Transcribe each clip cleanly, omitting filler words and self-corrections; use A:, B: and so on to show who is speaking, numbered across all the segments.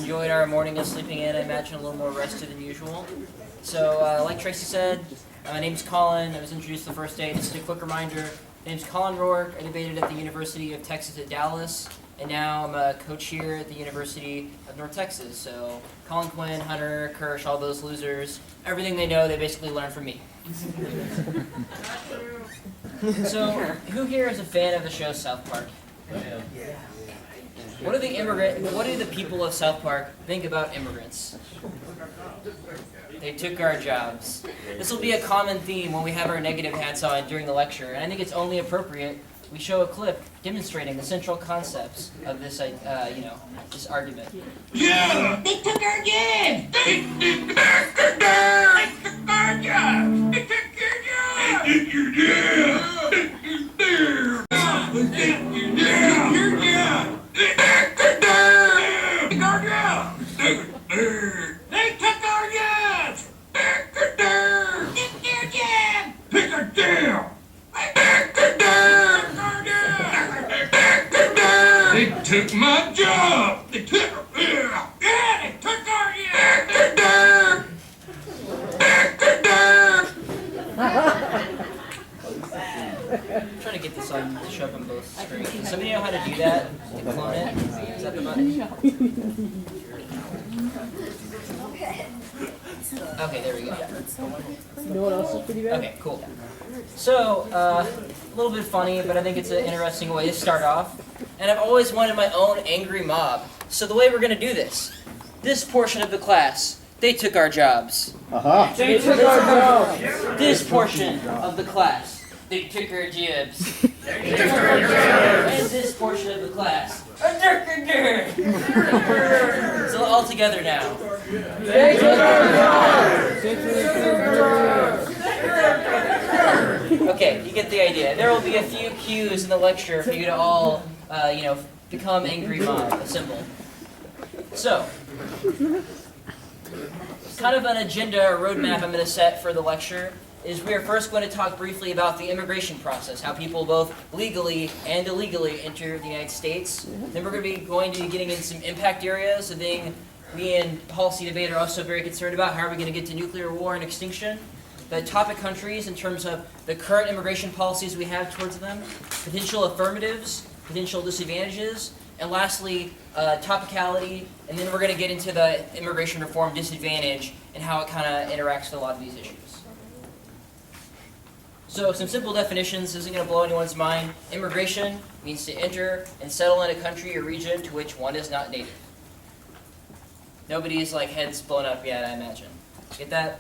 A: enjoyed our morning of sleeping in. I imagine a little more rested than usual. So, like Tracy said, my name's Collin. I was introduced the first day. Just a quick reminder, my name's Collin Roark. I debated at the University of Texas at Dallas, and now I'm a coach here at the University of North Texas. So, Colin, Quinn, Hunter, Kirsch, all those losers, everything they know, they basically learn from me. So, who here is a fan of the show South Park? Yeah. What do the people of South Park think about immigrants? They took our jobs. This will be a common theme when we have our negative hats on during the lecture, and I think it's only appropriate we show a clip demonstrating the central concepts of this, this argument.
B: Yeah! They took our jobs! They took our jobs! They took our jobs! They took your jobs! They took your jobs! They took your jobs! They took your jobs! They took our jobs! They took our jobs! Take your jab! Take a jab! They took my job! They took yeah, they took our job!
A: I'm trying to get this on to show up on both screens. Does somebody know how to do that? To clone it? Is that the button? Okay, there we go.
C: No one else is pretty bad?
A: Okay, cool. So, a little bit funny, but I think it's an interesting way to start off. And I've always wanted my own angry mob. So the way we're going to do this portion of the class, they took our jobs.
C: They took our jobs.
A: This portion of the class, they took our jibs. And this portion of the class, so all together now.
C: They took our jobs.
A: Okay, you get the idea. There will be a few cues in the lecture for you to all, become angry mob, assemble. So, kind of an agenda or roadmap I'm going to set for the lecture is we are first going to talk briefly about the immigration process, how people both legally and illegally enter the United States. Then we're going to be getting into some impact areas, a thing we in policy debate are also very concerned about. How are we going to get to nuclear war and extinction? The topic countries in terms of the current immigration policies we have towards them, potential affirmatives, potential disadvantages, and lastly, topicality, and then we're going to get into the immigration reform disadvantage and how it kind of interacts with a lot of these issues. So some simple definitions, this isn't going to blow anyone's mind. Immigration means to enter and settle in a country or region to which one is not native. Nobody's heads blown up yet, I imagine. Get that?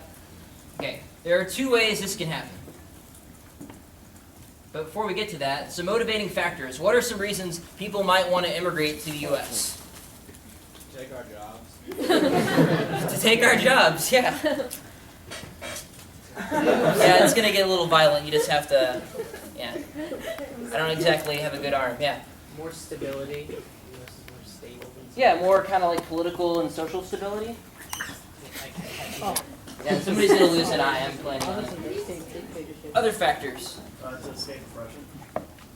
A: Okay. There are two ways this can happen. But before we get to that, some motivating factors. What are some reasons people might want to immigrate to the U.S.?
D: To take our jobs.
A: To take our jobs, yeah. Yeah, it's going to get a little violent. You just have to, yeah. I don't exactly have a good arm, yeah.
E: More stability. U.S. is more stable.
A: Yeah, more kind of political and social stability. Yeah, somebody's going to lose an eye. I'm planning on it. Other factors.
D: It's a state depression.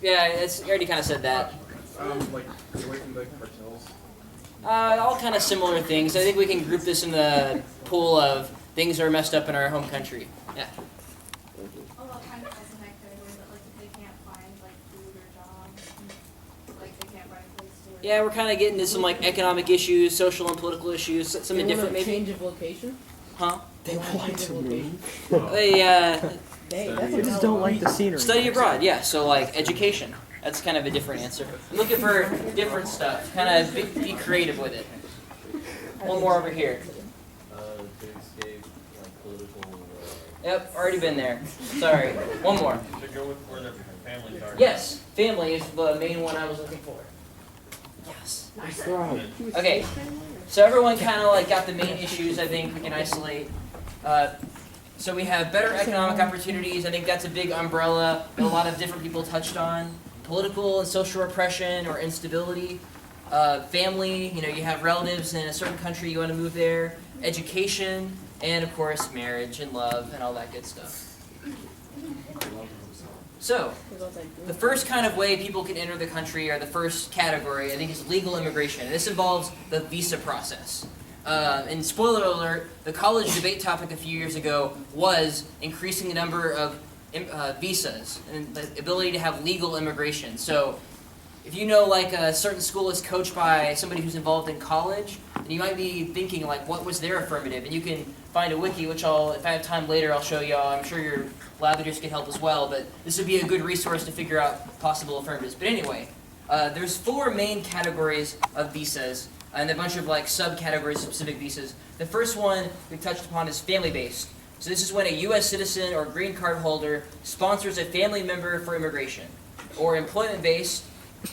A: Yeah, you already kind of said that.
D: Like, get away from the cartels.
A: All kind of similar things. I think we can group this in the pool of things that are messed up in our home country. Yeah.
F: Although kind of has an activity that if they can't find food or jobs, they can't find a place to live.
A: Yeah, we're kind of getting to some economic issues, social and political issues, something different maybe.
C: Change of location?
A: Huh?
C: They want to location.
A: They
C: They just don't like the scenery.
A: study abroad. Yeah, so education. That's kind of a different answer. I'm looking for different stuff. Kind of be creative with it. One more over here.
G: To escape political.
A: Yep, already been there. Sorry. One more.
G: To go with where their families are.
A: Yes, family is the main one I was looking for. Yes. Okay, so everyone kind of got the main issues I think we can isolate. So we have better economic opportunities. I think that's a big umbrella that a lot of different people touched on. Political and social repression or instability. Family, you have relatives in a certain country, you want to move there. Education, and of course marriage and love and all that good stuff. So, the first kind of way people can enter the country, or the first category, I think, is legal immigration. And this involves the visa process. And spoiler alert, the college debate topic a few years ago was increasing the number of visas and the ability to have legal immigration. So, if you know like a certain school is coached by somebody who's involved in college, then you might be thinking like, what was their affirmative? And you can find a wiki, which if I have time later, I'll show y'all. I'm sure your lab leaders can help as well, but this would be a good resource to figure out possible affirmatives. But anyway, there's 4 main categories of visas, and a bunch of like subcategories of specific visas. The first one we touched upon is family-based. So this is when a U.S. citizen or green card holder sponsors a family member for immigration. Or employment-based,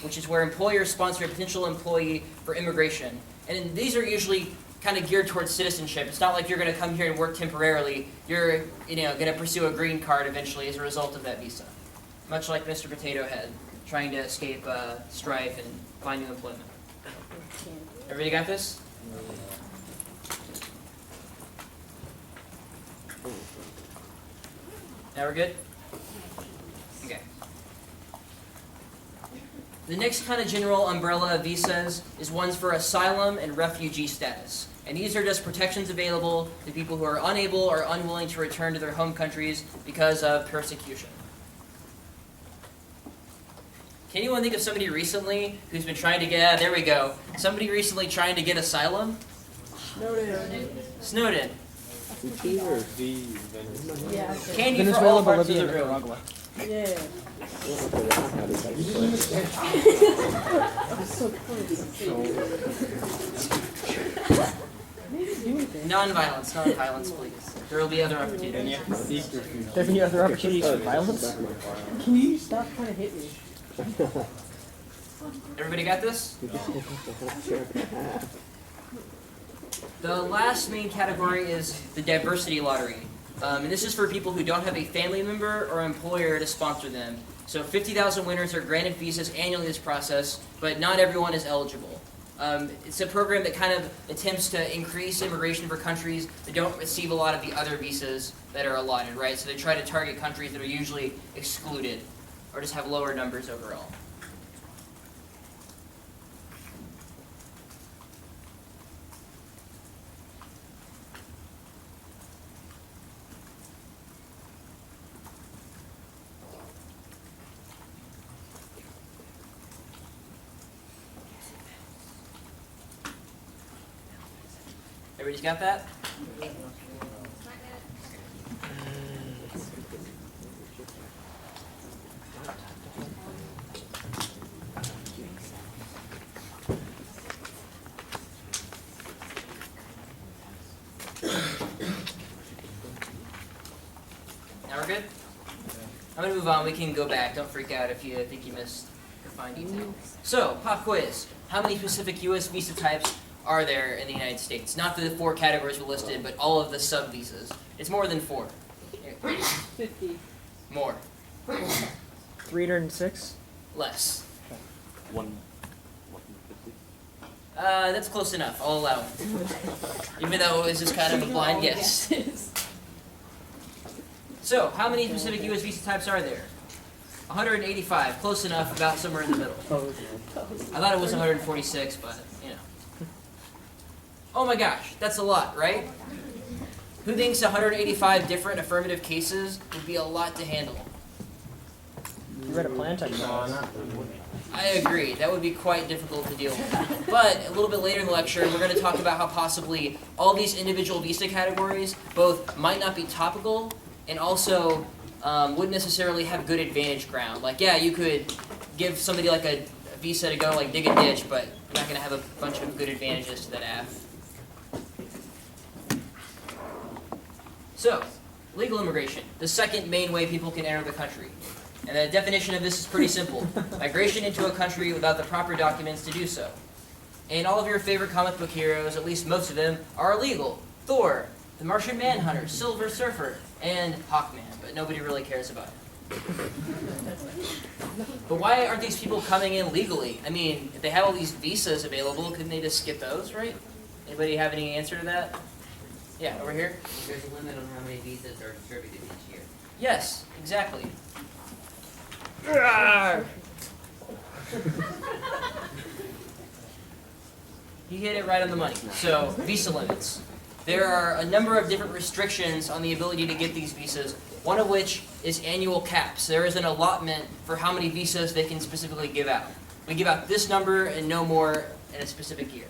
A: which is where employers sponsor a potential employee for immigration. And these are usually kind of geared towards citizenship. It's not like you're going to come here and work temporarily. You're going to pursue a green card eventually as a result of that visa. Much like Mr. Potato Head, trying to escape strife and find new employment. Everybody got this? Now we're good? Okay. The next kind of general umbrella of visas is ones for asylum and refugee status. And these are just protections available to people who are unable or unwilling to return to their home countries because of persecution. Can anyone think of somebody recently who's been trying to get, there we go, somebody recently trying to get asylum? Snowden.
H: T or V?
C: Yeah.
A: Candy for all
C: Venezuela,
A: parts of
C: Bolivia,
A: the room.
C: Nicaragua. Yeah.
A: Non-violence, non-violence, please. There will be other opportunities.
C: There's any other opportunities for violence? Can you stop trying to hit me?
A: Everybody got this? The last main category is the diversity lottery. And this is for people who don't have a family member or employer to sponsor them. So 50,000 winners are granted visas annually in this process, but not everyone is eligible. It's a program that kind of attempts to increase immigration for countries that don't receive a lot of the other visas that are allotted, right? So they try to target countries that are usually excluded or just have lower numbers overall. Everybody's got that? Now we're good? I'm going to move on. We can go back. Don't freak out if you think you missed the fine detail. So, pop quiz. How many specific U.S. visa types are there in the United States? Not the 4 categories we listed, but all of the sub-visas. It's more than 4.
C: 50.
A: More.
C: 306?
A: Less.
H: 150.
A: That's close enough. I'll allow it. Even though it was just kind of a blind guess. So, how many specific U.S. visa types are there? 185. Close enough, about somewhere in the middle. I thought it was 146, but, you know. Oh my gosh, that's a lot, right? Who thinks 185 different affirmative cases would be a lot to handle?
C: You read a plan type.
A: I agree. That would be quite difficult to deal with. But a little bit later in the lecture, we're going to talk about how possibly all these individual visa categories both might not be topical and also wouldn't necessarily have good advantage ground. Like, yeah, you could give somebody like a visa to go like dig a ditch, but you're not going to have a bunch of good advantages to that app. So, legal immigration, the second main way people can enter the country. And the definition of this is pretty simple. Migration into a country without the proper documents to do so. And all of your favorite comic book heroes, at least most of them, are illegal. Thor, the Martian Manhunter, Silver Surfer, and Hawkman, but nobody really cares about it. But why aren't these people coming in legally? I mean, if they have all these visas available, couldn't they just skip those, right? Anybody have any answer to that? Yeah, over here.
E: There's a limit on how many visas are distributed each year.
A: Yes, exactly. He hit it right on the money. So, visa limits. There are a number of different restrictions on the ability to get these visas, one of which is annual caps. There is an allotment for how many visas they can specifically give out. We give out this number and no more in a specific year.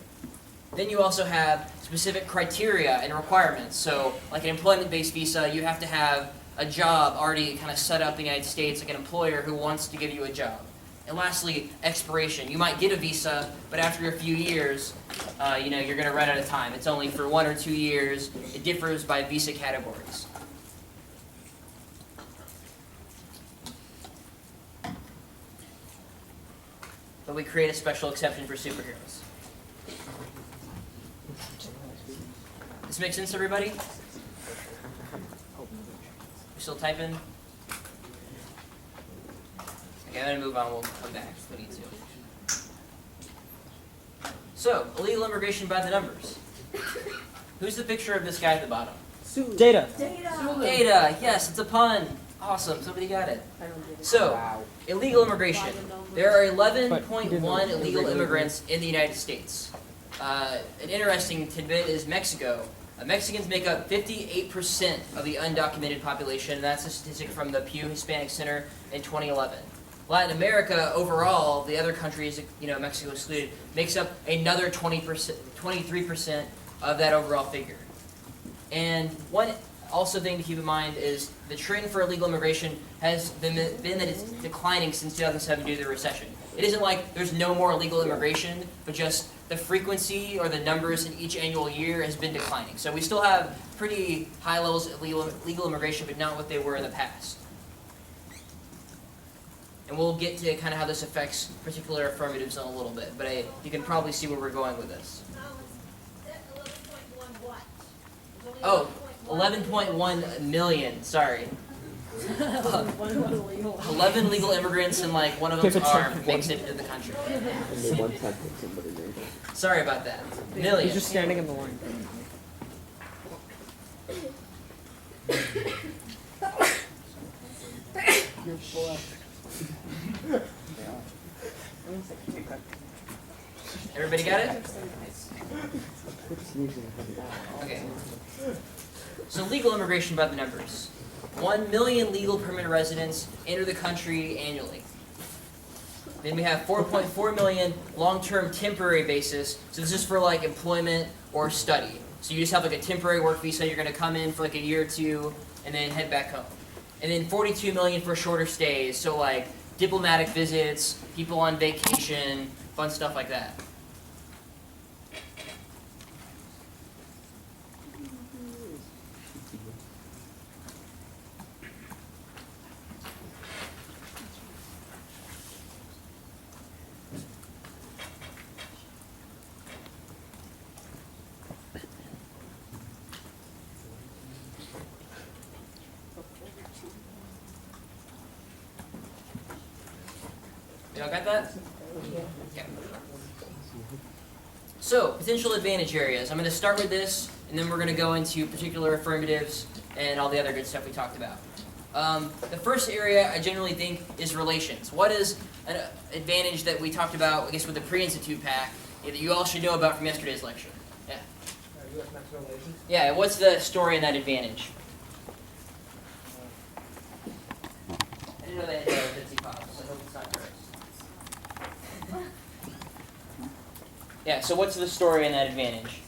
A: Then you also have specific criteria and requirements. So, like an employment-based visa, you have to have a job already kind of set up in the United States, like an employer who wants to give you a job. And lastly, expiration. You might get a visa, but after a few years, you're going to run out of time. It's only for 1 or 2 years. It differs by visa categories. But we create a special exception for superheroes. This makes sense, everybody? You still typing? Okay, I'm going to move on. We'll come back if we need to. So, illegal immigration by the numbers. Who's the picture of this guy at the bottom?
C: Data.
A: Data. Yes, it's a pun. Awesome. Somebody got it. So, illegal immigration. There are 11.1 illegal immigrants in the United States. An interesting tidbit is Mexico. Mexicans make up 58% of the undocumented population, and that's a statistic from the Pew Hispanic Center in 2011. Latin America overall, the other countries, Mexico excluded, makes up another 23% of that overall figure. And one also thing to keep in mind is the trend for illegal immigration has been that it's declining since 2007 due to the recession. It isn't like there's no more illegal immigration, but just the frequency or the numbers in each annual year has been declining. So we still have pretty high levels of legal immigration, but not what they were in the past. And we'll get to kind of how this affects particular affirmatives in a little bit, but you can probably see where we're going with this. Oh, 11.1 million, sorry. 11 legal immigrants and like one of them's arm makes it into the country. Sorry about that. Million.
C: He's just standing in the line. You're full.
A: Everybody got it? Okay. So legal immigration by the numbers. 1 million legal permanent residents enter the country annually. Then we have 4.4 million long-term temporary basis. So this is for like employment or study. So you just have like a temporary work visa. You're going to come in for like a year or two and then head back home. And then 42 million for shorter stays. So like diplomatic visits, people on vacation, fun stuff like that. Y'all got that? Okay. So, potential advantage areas. I'm going to start with this, and then we're going to go into particular affirmatives and all the other good stuff we talked about. The first area I generally think is relations. What is an advantage that we talked about, I guess, with the pre-institute pack that you all should know about from yesterday's lecture? Yeah.
D: U.S.-Mexico relations?
A: Yeah, what's the story in that advantage? I didn't know they had Bitsy Pops, so I hope it's not gross. Yeah, so what's the story in that advantage?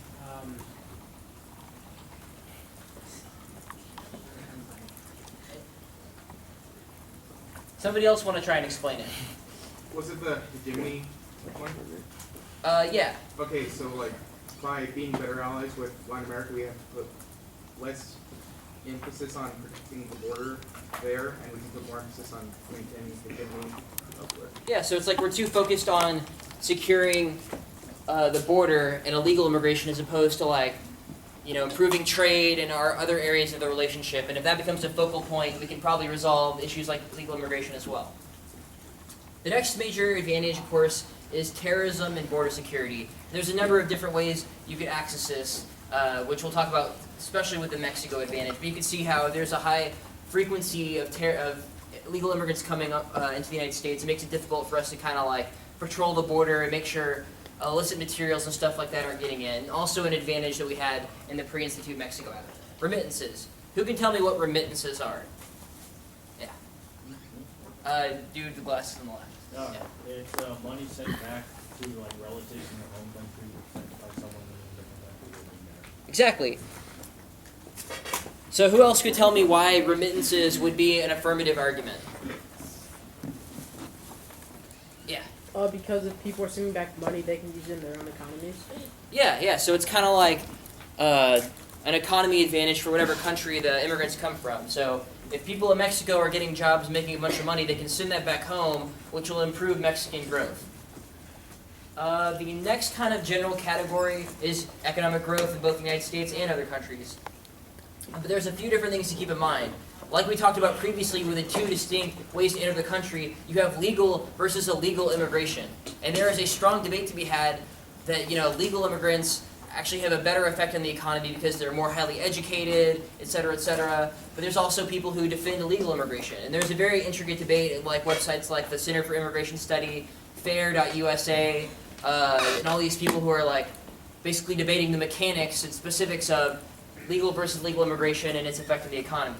A: Somebody else want to try and explain it?
I: Was it the hegemony one?
A: Yeah.
I: Okay, so like by being better allies with Latin America, we have to put less emphasis on protecting the border there, and we can put more emphasis on maintaining hegemony elsewhere.
A: Yeah, so it's like we're too focused on securing the border and illegal immigration as opposed to like, improving trade and our other areas of the relationship. And if that becomes a focal point, we can probably resolve issues like legal immigration as well. The next major advantage, of course, is terrorism and border security. There's a number of different ways you can access this, which we'll talk about, especially with the Mexico advantage. But you can see how there's a high frequency of illegal immigrants coming up into the United States, it makes it difficult for us to kind of like patrol the border and make sure illicit materials and stuff like that aren't getting in. Also an advantage that we had in the pre-Institute Mexico Act. Remittances. Who can tell me what remittances are? Yeah. Dude with the glasses on the left. Yeah.
J: It's money sent back to like relatives in their home country sent by someone in a different country living there.
A: Exactly. So who else could tell me why remittances would be an affirmative argument? Yeah.
E: Because if people are sending back money, they can use it in their own economies.
A: Yeah. So it's kind of like an economy advantage for whatever country the immigrants come from. So if people in Mexico are getting jobs, making a bunch of money, they can send that back home, which will improve Mexican growth. The next kind of general category is economic growth in both the United States and other countries. But there's a few different things to keep in mind. Like we talked about previously with the two distinct ways to enter the country, you have legal versus illegal immigration. And there is a strong debate to be had that, legal immigrants actually have a better effect on the economy because they're more highly educated, et cetera, et cetera. But there's also people who defend illegal immigration. And there's a very intricate debate at websites like the Center for Immigration Study, fair.usa, and all these people who are basically debating the mechanics and specifics of legal versus legal immigration and its effect on the economy.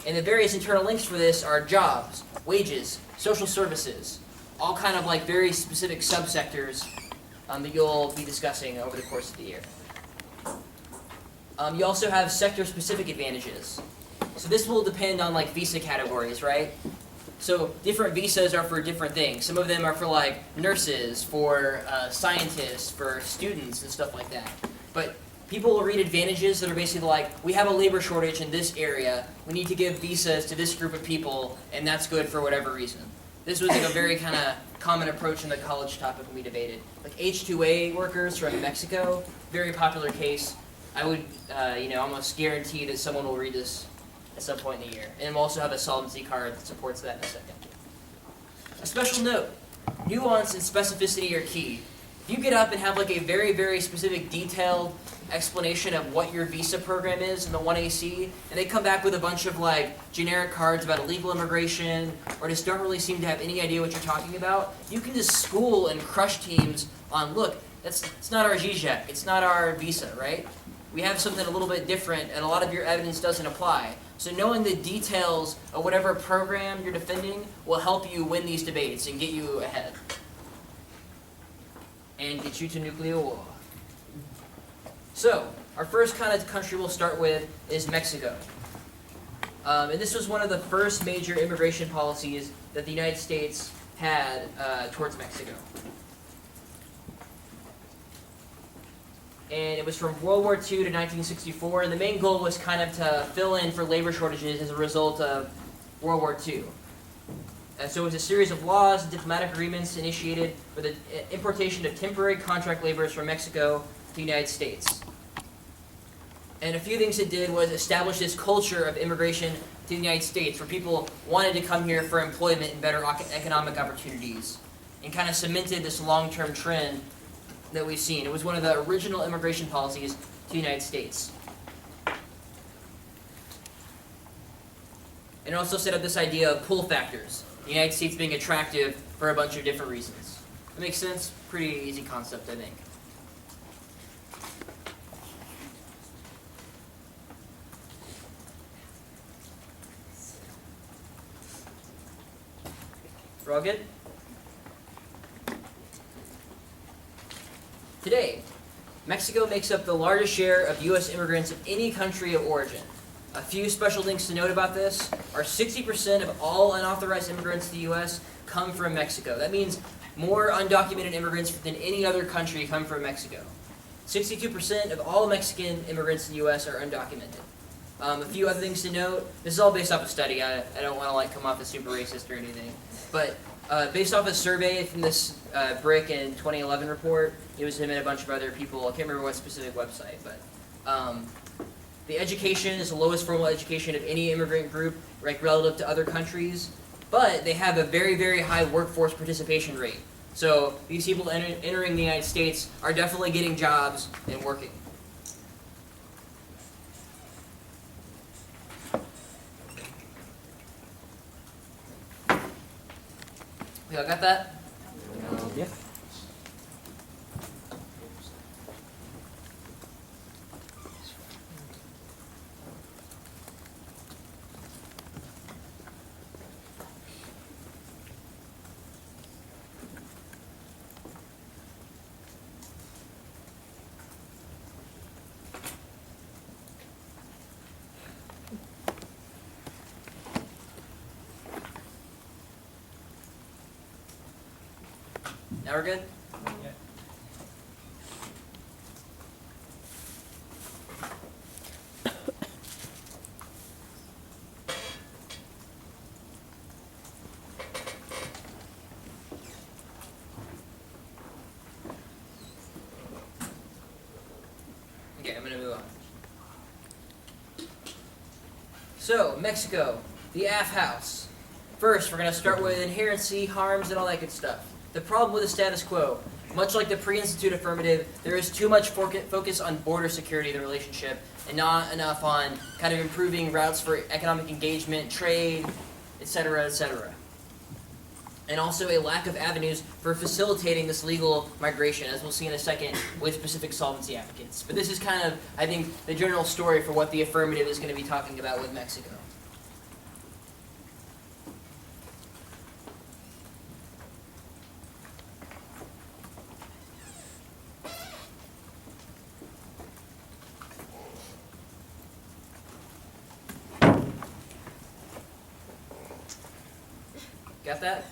A: And the various internal links for this are jobs, wages, social services, all kind of very specific subsectors that you'll be discussing over the course of the year. You also have sector-specific advantages. So this will depend on visa categories, right? So different visas are for different things. Some of them are for nurses, for scientists, for students and stuff like that. But people will read advantages that are basically we have a labor shortage in this area, we need to give visas to this group of people, and that's good for whatever reason. This was a very kind of common approach in the college topic when we debated. H-2A workers from Mexico, very popular case. I would, almost guarantee that someone will read this at some point in the year. And we'll also have a solvency card that supports that in a second. A special note, nuance and specificity are key. If you get up and have a very, very specific detailed explanation of what your visa program is in the 1AC, and they come back with a bunch of generic cards about illegal immigration, or just don't really seem to have any idea what you're talking about, you can just school and crush teams on, look, it's not our GJEC, it's not our visa, right? We have something a little bit different, and a lot of your evidence doesn't apply. So knowing the details of whatever program you're defending will help you win these debates and get you ahead. And get you to nuclear war. So, our first kind of country we'll start with is Mexico. And this was one of the first major immigration policies that the United States had towards Mexico. And it was from World War II to 1964, and the main goal was kind of to fill in for labor shortages as a result of World War II. So it was a series of laws and diplomatic agreements initiated for the importation of temporary contract laborers from Mexico to the United States. And a few things it did was establish this culture of immigration to the United States where people wanted to come here for employment and better economic opportunities, and kind of cemented this long-term trend that we've seen. It was one of the original immigration policies to the United States. And it also set up this idea of pull factors, the United States being attractive for a bunch of different reasons. That makes sense? Pretty easy concept, I think. We're all good? Today, Mexico makes up the largest share of U.S. immigrants of any country of origin. A few special things to note about this are 60% of all unauthorized immigrants to the U.S. come from Mexico. That means more undocumented immigrants than any other country come from Mexico. 62% of all Mexican immigrants in the U.S. are undocumented. A few other things to note. This is all based off a study. I don't want to come off as super racist or anything. But based off a survey from this BRIC in 2011 report, it was him and a bunch of other people. I can't remember what specific website, but the education is the lowest formal education of any immigrant group, relative to other countries. But they have a very, very high workforce participation rate. So these people entering the United States are definitely getting jobs and working. Y'all got that?
C: Yeah.
A: Now we're good? Okay, I'm gonna move on. So, Mexico, the AF House. First, we're gonna start with inherency, harms, and all that good stuff. The problem with the status quo, much like the pre-institute affirmative, there is too much focus on border security of the relationship and not enough on kind of improving routes for economic engagement, trade, etc., etc. And also a lack of avenues for facilitating this legal migration, as we'll see in a second with specific solvency advocates. But this is kind of, I think, the general story for what the affirmative is going to be talking about with Mexico. Got that?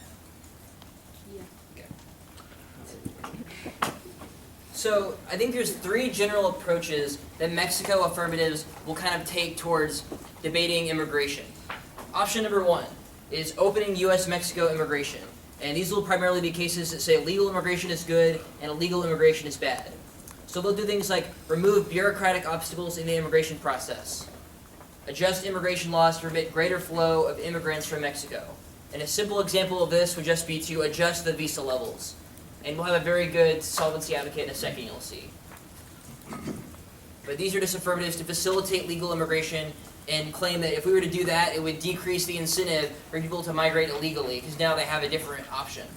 F: Yeah.
A: Okay. So I think there's three general approaches that Mexico affirmatives will kind of take towards debating immigration. Option number one is opening U.S.-Mexico immigration. And these will primarily be cases that say legal immigration is good and illegal immigration is bad. So they'll do things like remove bureaucratic obstacles in the immigration process, adjust immigration laws to permit greater flow of immigrants from Mexico. And a simple example of this would just be to adjust the visa levels. And we'll have a very good solvency advocate in a second, you'll see. But these are just affirmatives to facilitate legal immigration and claim that if we were to do that, it would decrease the incentive for people to migrate illegally, because now they have a different option.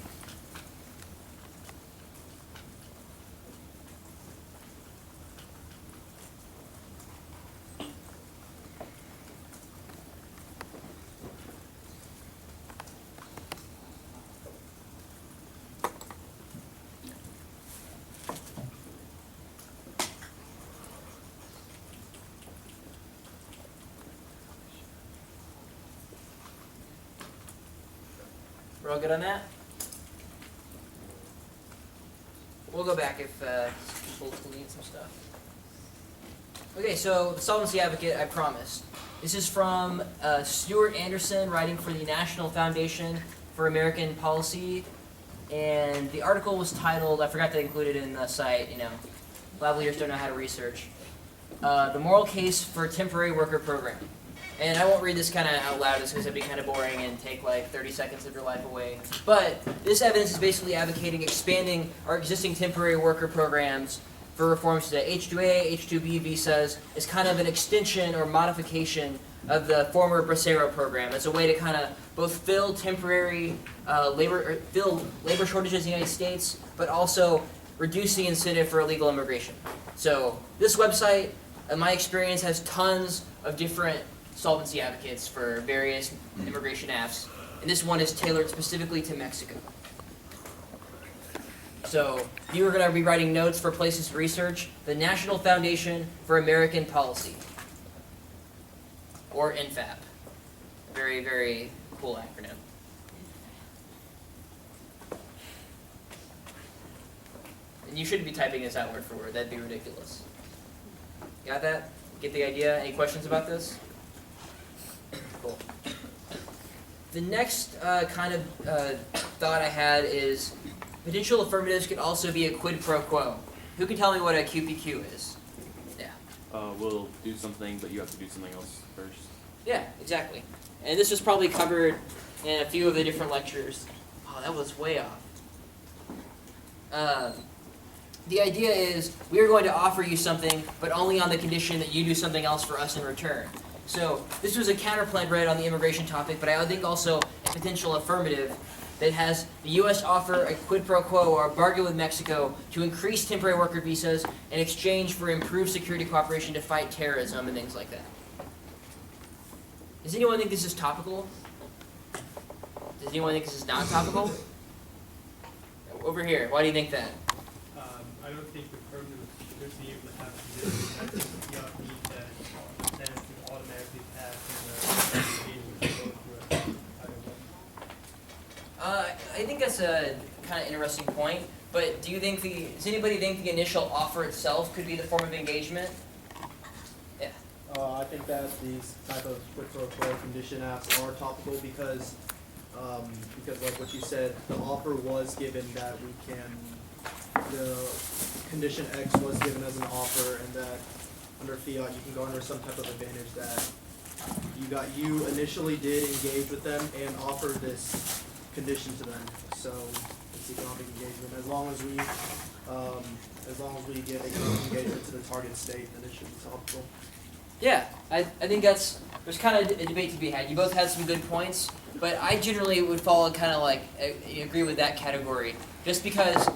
A: We're all good on that? We'll go back if people need some stuff. Okay, so the Solvency Advocate, I promised. This is from Stuart Anderson, writing for the National Foundation for American Policy. And the article was titled, I forgot to include it in the site, lab leaders don't know how to research. The Moral Case for Temporary Worker Program. And I won't read this kind of out loud just because it'd be kind of boring and take like 30 seconds of your life away. But this evidence is basically advocating expanding our existing temporary worker programs for reforms to H-2A, H-2B visas is kind of an extension or modification of the former Bracero program. It's a way to kind of both fill temporary fill labor shortages in the United States, but also reduce the incentive for illegal immigration. So this website, in my experience, has tons of different solvency advocates for various immigration apps, and this one is tailored specifically to Mexico. So if you were going to be writing notes for places to research, the National Foundation for American Policy, or NFAP. Very, very cool acronym. And you shouldn't be typing this out word for word. That'd be ridiculous. Got that? Get the idea? Any questions about this? Cool. The next kind of thought I had is potential affirmatives could also be a quid pro quo. Who can tell me what a QPQ is? Yeah.
H: We'll do something, but you have to do something else first.
A: Yeah, exactly. And this was probably covered in a few of the different lectures. Oh, that was way off. The idea is we are going to offer you something, but only on the condition that you do something else for us in return. So this was a counterplan read on the immigration topic, but I think also a potential affirmative that has the U.S. offer a quid pro quo or a bargain with Mexico to increase temporary worker visas in exchange for improved security cooperation to fight terrorism and things like that. Does anyone think this is topical? Does anyone think this is not topical? Over here, why do you think that?
K: I don't think the program should be able to have this. I think you don't need that then to automatically pass and go through it.
A: I think that's a kind of interesting point, but does anybody think the initial offer itself could be the form of engagement? Yeah.
L: I think that these type of quid pro quo condition apps are topical because like what you said, the offer was given that the condition X was given as an offer, and that under fiat you can go under some type of advantage that you initially did engage with them and offer this condition to them. So it's economic engagement. As long as we get economic engagement to the target state, then it should be topical.
A: Yeah, I think there's kind of a debate to be had. You both had some good points, but I generally would fall kind of like agree with that category, just because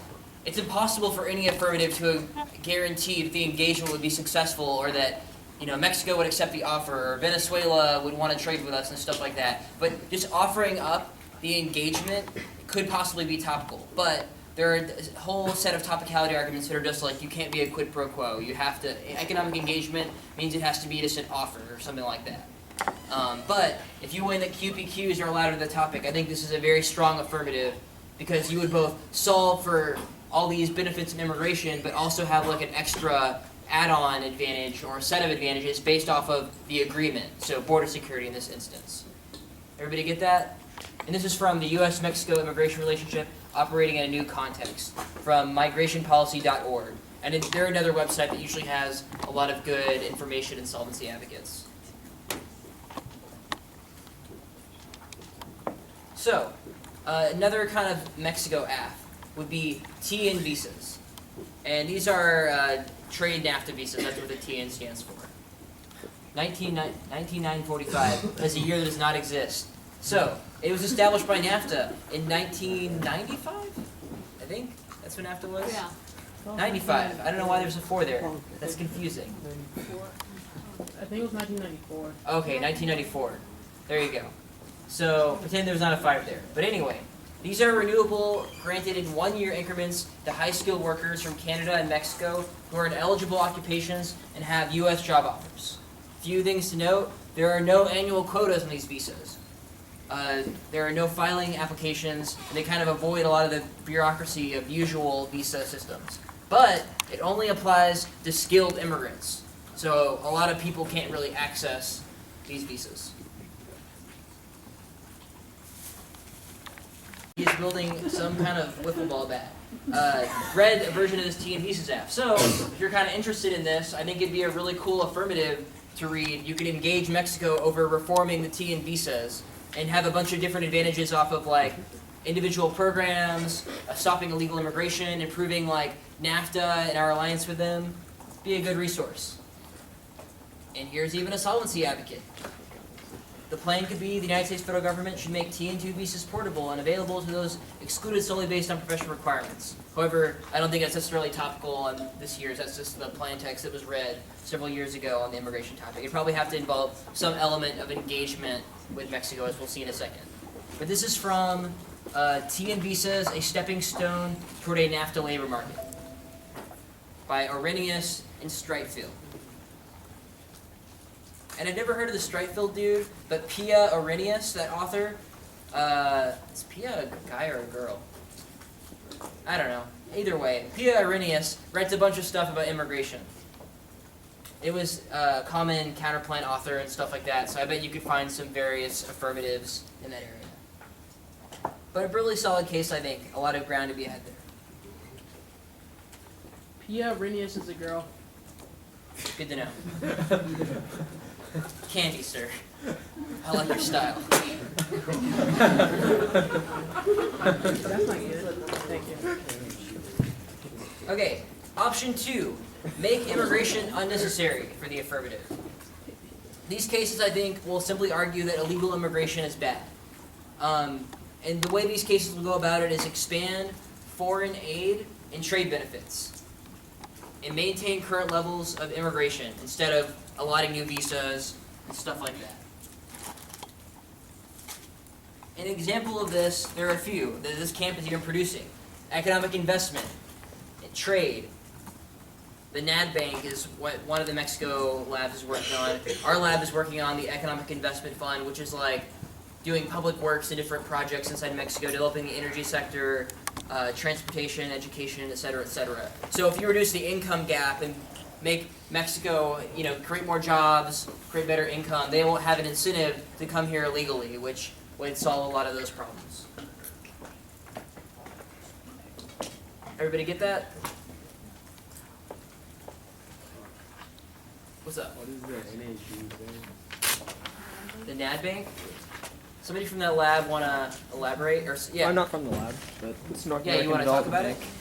A: it's impossible for any affirmative to guarantee that the engagement would be successful, or that Mexico would accept the offer, or Venezuela would want to trade with us and stuff like that. But just offering up the engagement could possibly be topical, but there are a whole set of topicality arguments that are just like, you can't be a quid pro quo. You have to, economic engagement means it has to be just an offer or something like that. But if you win that QPQs are allowed to the topic, I think this is a very strong affirmative, because you would both solve for all these benefits of immigration, but also have like an extra add-on advantage or a set of advantages based off of the agreement. So border security in this instance. Everybody get that? And this is from the U.S.-Mexico immigration relationship operating in a new context from migrationpolicy.org. And they're another website that usually has a lot of good information and solvency advocates. So, another kind of Mexico app would be TN visas. And these are trade NAFTA visas. That's what the TN stands for. 1945 is a year that does not exist. So, it was established by NAFTA in 1995, I think. That's when NAFTA was?
F: Yeah.
A: 95. I don't know why there's a 4 there. That's confusing.
E: I think it was 1994.
A: Okay, 1994. There you go. So, pretend there's not a 5 there. But anyway, these are renewable, granted in 1-year increments to high-skilled workers from Canada and Mexico who are in eligible occupations and have U.S. job offers. Few things to note: there are no annual quotas on these visas. There are no filing applications, and they kind of avoid a lot of the bureaucracy of usual visa systems. But it only applies to skilled immigrants. So a lot of people can't really access these visas. He is building some kind of wiffle ball bat. Read a version of this TN Visas app. So if you're kind of interested in this, I think it'd be a really cool affirmative to read. You could engage Mexico over reforming the TN visas and have a bunch of different advantages off of like individual programs, stopping illegal immigration, improving like NAFTA and our alliance with them. Be a good resource. And here's even a solvency advocate. The plan could be the United States federal government should make TN2 visas portable and available to those excluded solely based on professional requirements. However, I don't think that's necessarily topical on this year's. That's just the plan text that was read several years ago on the immigration topic. It'd probably have to involve some element of engagement with Mexico, as we'll see in a second. But this is from TN Visas, A Stepping Stone Toward a NAFTA Labor Market by Arrhenius and Streitfeld. And I've never heard of the Streitfeld dude, but Pia Arrhenius, that author, is Pia a guy or a girl? I don't know. Either way, Pia Arrhenius writes a bunch of stuff about immigration. It was a common counterplan author and stuff like that, so I bet you could find some various affirmatives in that area. But a really solid case, I think. A lot of ground to be ahead there.
E: Pia Arrhenius is a girl.
A: Good to know. Candy, sir. I like your style.
E: That's not good. Thank you.
A: Okay, option 2. Make immigration unnecessary for the affirmative. These cases, I think, will simply argue that illegal immigration is bad. And the way these cases will go about it is expand foreign aid and trade benefits, and maintain current levels of immigration instead of allotting new visas and stuff like that. An example of this, there are a few that this camp is even producing. Economic investment, and trade. The NAD Bank is what one of the Mexico labs is working on. Our lab is working on the Economic Investment Fund, which is like doing public works and different projects inside Mexico, developing the energy sector, transportation, education, et cetera, et cetera. So if you reduce the income gap and make Mexico, create more jobs, create better income, they won't have an incentive to come here illegally, which would solve a lot of those problems. Everybody get that? What's up?
C: What is the NAG there?
A: The NAD Bank? Somebody from that lab want to elaborate? Or yeah.
C: I'm not from the lab, but it's North
A: Yeah,
C: American
A: you want to talk
C: Development
A: about
C: Bank.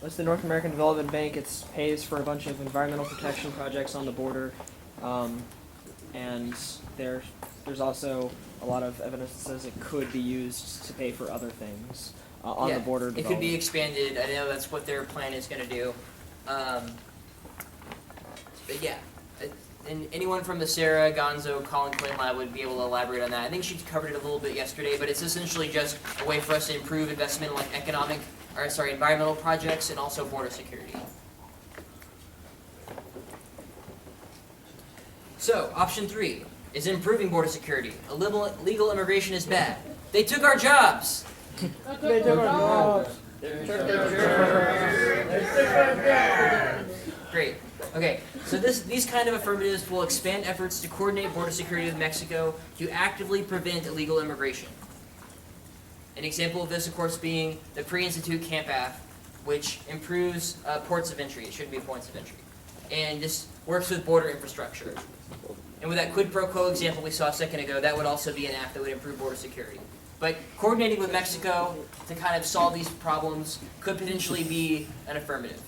A: it?
C: It's the North American Development Bank. It pays for a bunch of environmental protection projects on the border, and there's also a lot of evidence that says it could be used to pay for other things on the border.
A: It could be expanded. I know that's what their plan is going to do. But yeah, and anyone from the Sarah, Gonzo, Collin, Quinn lab would be able to elaborate on that. I think she covered it a little bit yesterday, but it's essentially just a way for us to improve investment in like environmental projects and also border security. So, option 3 is improving border security. Illegal immigration is bad. They took our jobs.
E: They took our jobs.
A: Great. Okay, so these kind of affirmatives will expand efforts to coordinate border security with Mexico to actively prevent illegal immigration. An example of this, of course, being the Pre-Institute Camp App, which improves ports of entry. It shouldn't be points of entry. And this works with border infrastructure. And with that quid pro quo example we saw a second ago, that would also be an app that would improve border security. But coordinating with Mexico to kind of solve these problems could potentially be an affirmative.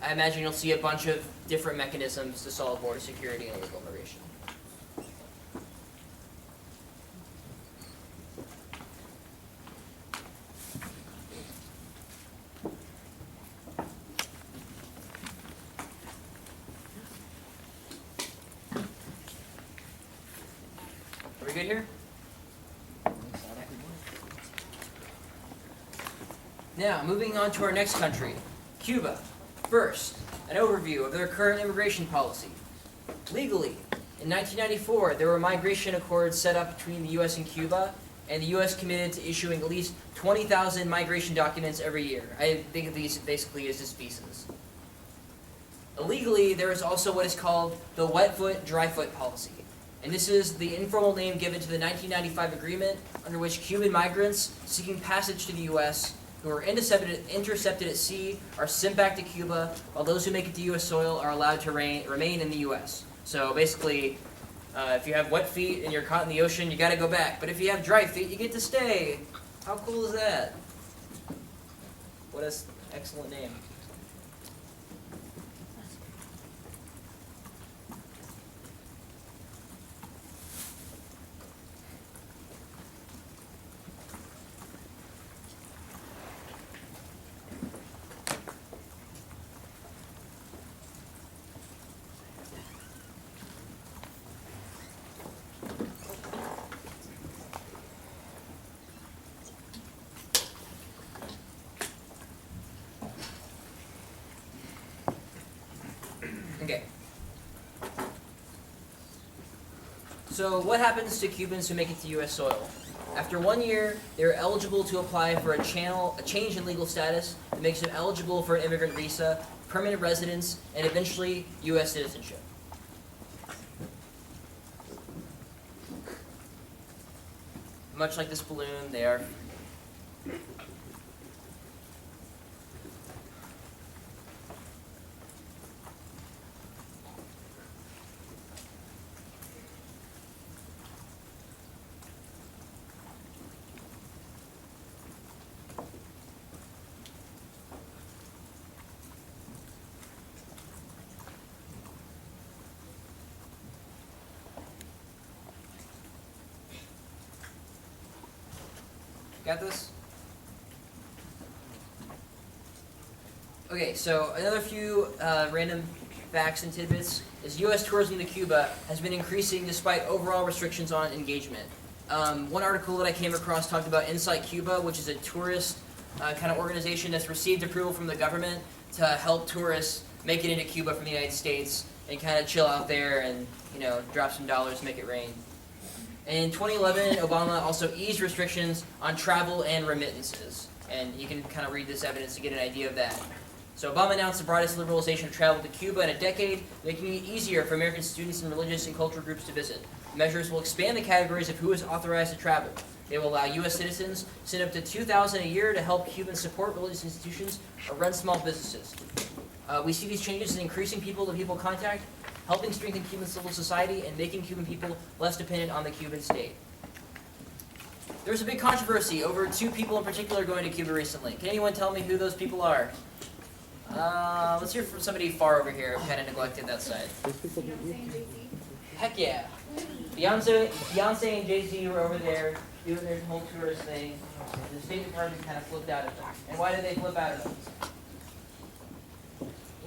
A: I imagine you'll see a bunch of different mechanisms to solve border security and illegal immigration. Are we good here? Now, moving on to our next country, Cuba. First, an overview of their current immigration policy. Legally, in 1994, there were migration accords set up between the U.S. and Cuba, and the U.S. committed to issuing at least 20,000 migration documents every year. I think of these basically as just visas. Illegally, there is also what is called the wet foot, dry foot policy. And this is the informal name given to the 1995 agreement under which Cuban migrants seeking passage to the U.S. who are intercepted at sea are sent back to Cuba, while those who make it to U.S. soil are allowed to remain in the U.S. So basically, if you have wet feet and you're caught in the ocean, you got to go back. But if you have dry feet, you get to stay. How cool is that? What an excellent name. Okay. So what happens to Cubans who make it to U.S. soil? After 1 year, they're eligible to apply for a change in legal status that makes them eligible for an immigrant visa, permanent residence, and eventually U.S. citizenship. Much like this balloon, they are... Got this? Okay, so another few random facts and tidbits is U.S. tourism to Cuba has been increasing despite overall restrictions on engagement. One article that I came across talked about Insight Cuba, which is a tourist kind of organization that's received approval from the government to help tourists make it into Cuba from the United States and kind of chill out there and, you know, drop some dollars, make it rain. In 2011, Obama also eased restrictions on travel and remittances. And you can kind of read this evidence to get an idea of that. So Obama announced the broadest liberalization of travel to Cuba in a decade, making it easier for American students and religious and cultural groups to visit. The measures will expand the categories of who is authorized to travel. They will allow U.S. citizens to send up to $2,000 a year to help Cubans support religious institutions or run small businesses. We see these changes in increasing people-to-people contact, helping strengthen Cuban civil society, and making Cuban people less dependent on the Cuban state. There's a big controversy over two people in particular going to Cuba recently. Can anyone tell me who those people are? Let's hear from somebody far over here. I've kind of neglected that side. Heck yeah. Beyonce and Jay-Z were over there doing their whole tourist thing. The State Department kind of flipped out of them. And why did they flip out of them?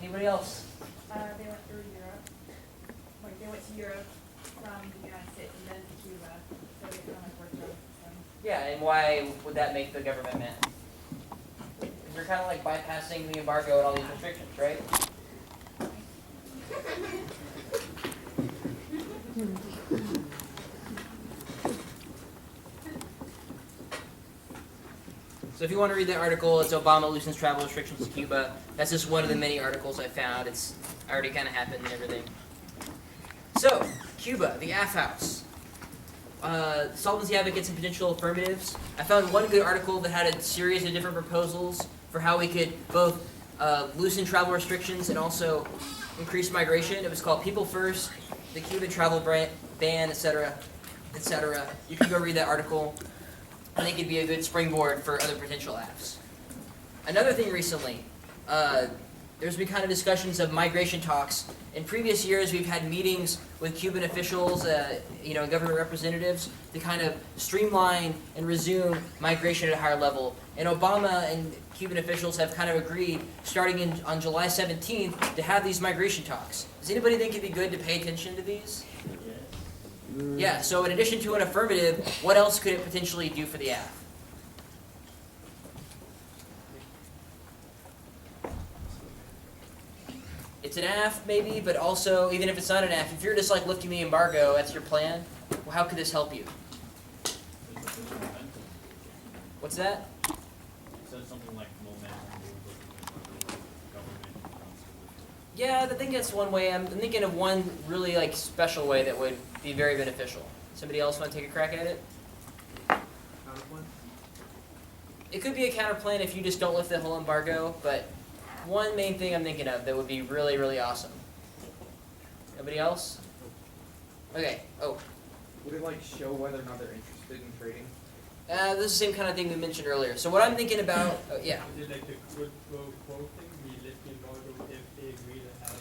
A: Anybody else?
F: They went through Europe. Like, they went to Europe from the United States and then to Cuba. So they kind of like worked out with them.
A: Yeah, and why would that make the government mad? Because they're kind of like bypassing the embargo and all these restrictions, right? So if you want to read that article, it's Obama loosens travel restrictions to Cuba. That's just one of the many articles I found. It's already kind of happened and everything. So, Cuba, the AF House. Solvency advocates and potential affirmatives. I found one good article that had a series of different proposals for how we could both loosen travel restrictions and also increase migration. It was called People First, the Cuban Travel Ban, etc., etc. You can go read that article. I think it'd be a good springboard for other potential apps. Another thing recently, there's been kind of discussions of migration talks. In previous years, we've had meetings with Cuban officials, government representatives to kind of streamline and resume migration at a higher level. And Obama and Cuban officials have kind of agreed, starting on July 17th, to have these migration talks. Does anybody think it'd be good to pay attention to these? Yeah, so in addition to an affirmative, what else could it potentially do for the AF? It's an AF maybe, but also, even if it's not an AF, if you're just like lifting the embargo, that's your plan, well, how could this help you? What's that?
J: You said something like
A: Yeah, I think that's one way. I'm thinking of one really like special way that would be very beneficial. Somebody else want to take a crack at it?
I: Counterpoint?
A: It could be a counterplan if you just don't lift the whole embargo, but one main thing I'm thinking of that would be really, really awesome. Nobody else? Okay. Oh.
I: Would it like show whether or not they're interested in trading?
A: This is the same kind of thing we mentioned earlier. So what I'm thinking about, yeah.
K: Is it like the quid pro quo thing? We lift the embargo if they agree to have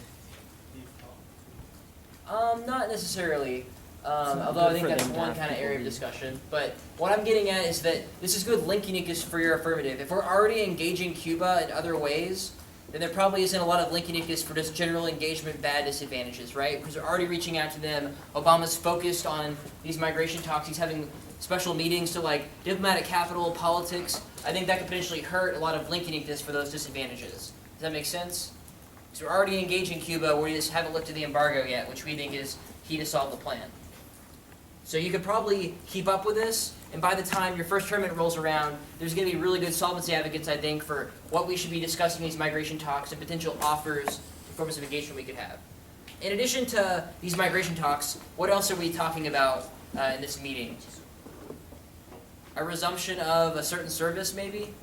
K: these talks?
A: Not necessarily. Although I think that's one kind of area of discussion. But what I'm getting at is that this is good linking for your affirmative. If we're already engaging Cuba in other ways, then there probably isn't a lot of linking for just general engagement bad disadvantages, right? Because we're already reaching out to them. Obama's focused on these migration talks. He's having special meetings to like diplomatic capital, politics. I think that could potentially hurt a lot of linking for those disadvantages. Does that make sense? So we're already engaging Cuba, we just haven't lifted the embargo yet, which we think is key to solve the plan. So you could probably keep up with this, and by the time your first tournament rolls around, there's going to be really good solvency advocates, I think, for what we should be discussing in these migration talks and potential offers, forms of engagement we could have. In addition to these migration talks, what else are we talking about in this meeting? A resumption of a certain service, maybe?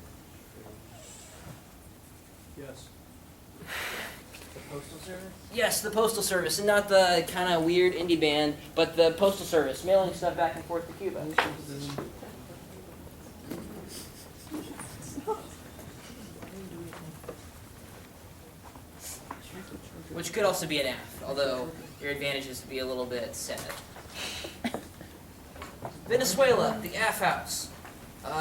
L: Yes. The Postal Service?
A: Yes, the Postal Service, and not the kind of weird indie band, but the Postal Service, mailing stuff back and forth to Cuba. Which could also be an F, although your advantage is to be a little bit sad. Venezuela, the AF House.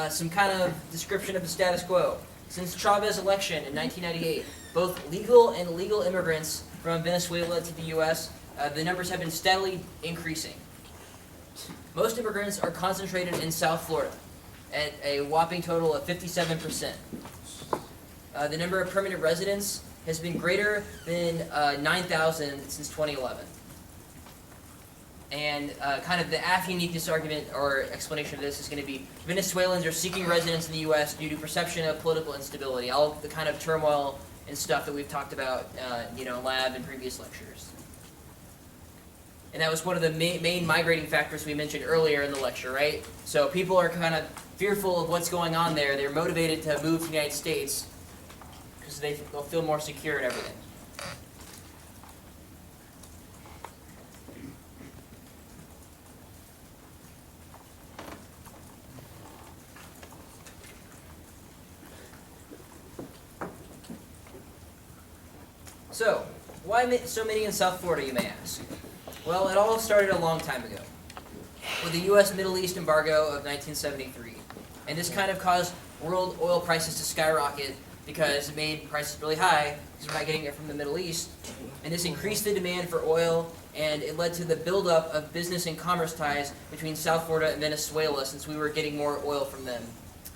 A: some kind of description of the status quo. Since Chavez's election in 1998, both legal and illegal immigrants from Venezuela to the U.S., the numbers have been steadily increasing. Most immigrants are concentrated in South Florida at a whopping total of 57%. The number of permanent residents has been greater than 9,000 since 2011. And kind of the uniqueness argument or explanation of this is going to be Venezuelans are seeking residence in the U.S. due to perception of political instability, all the kind of turmoil and stuff that we've talked about in lab and previous lectures. And that was one of the main migrating factors we mentioned earlier in the lecture, right? So people are kind of fearful of what's going on there. They're motivated to move to the United States because they'll feel more secure and everything. So, why so many in South Florida, you may ask? Well, it all started a long time ago with the U.S. Middle East embargo of 1973. And this kind of caused world oil prices to skyrocket because it made prices really high because we're not getting it from the Middle East. And this increased the demand for oil, and it led to the buildup of business and commerce ties between South Florida and Venezuela since we were getting more oil from them.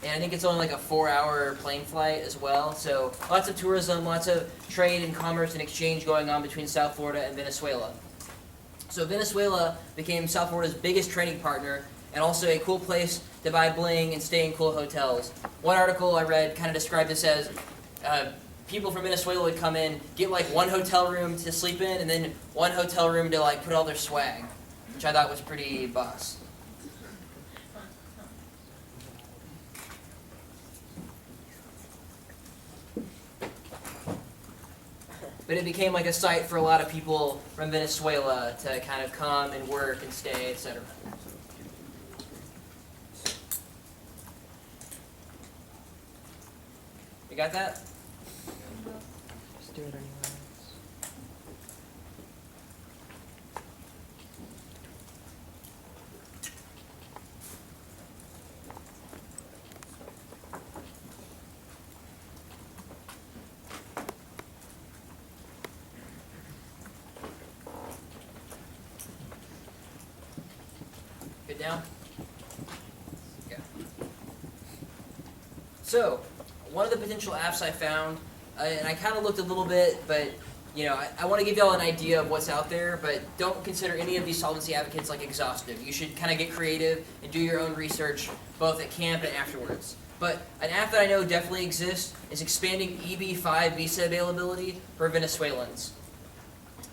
A: And I think it's only like a 4-hour plane flight as well. So lots of tourism, lots of trade and commerce and exchange going on between South Florida and Venezuela. So Venezuela became South Florida's biggest trading partner and also a cool place to buy bling and stay in cool hotels. One article I read kind of described this as people from Venezuela would come in, get like one hotel room to sleep in and then one hotel room to like put all their swag, which I thought was pretty boss. But it became like a site for a lot of people from Venezuela to kind of come and work and stay, etc. You got that?
C: Just do it anyway.
A: Good now? Okay. So, one of the potential apps I found, and I kind of looked a little bit, but I want to give y'all an idea of what's out there, but don't consider any of these solvency advocates like exhaustive. You should kind of get creative and do your own research, both at camp and afterwards. But an app that I know definitely exists is expanding EB-5 visa availability for Venezuelans.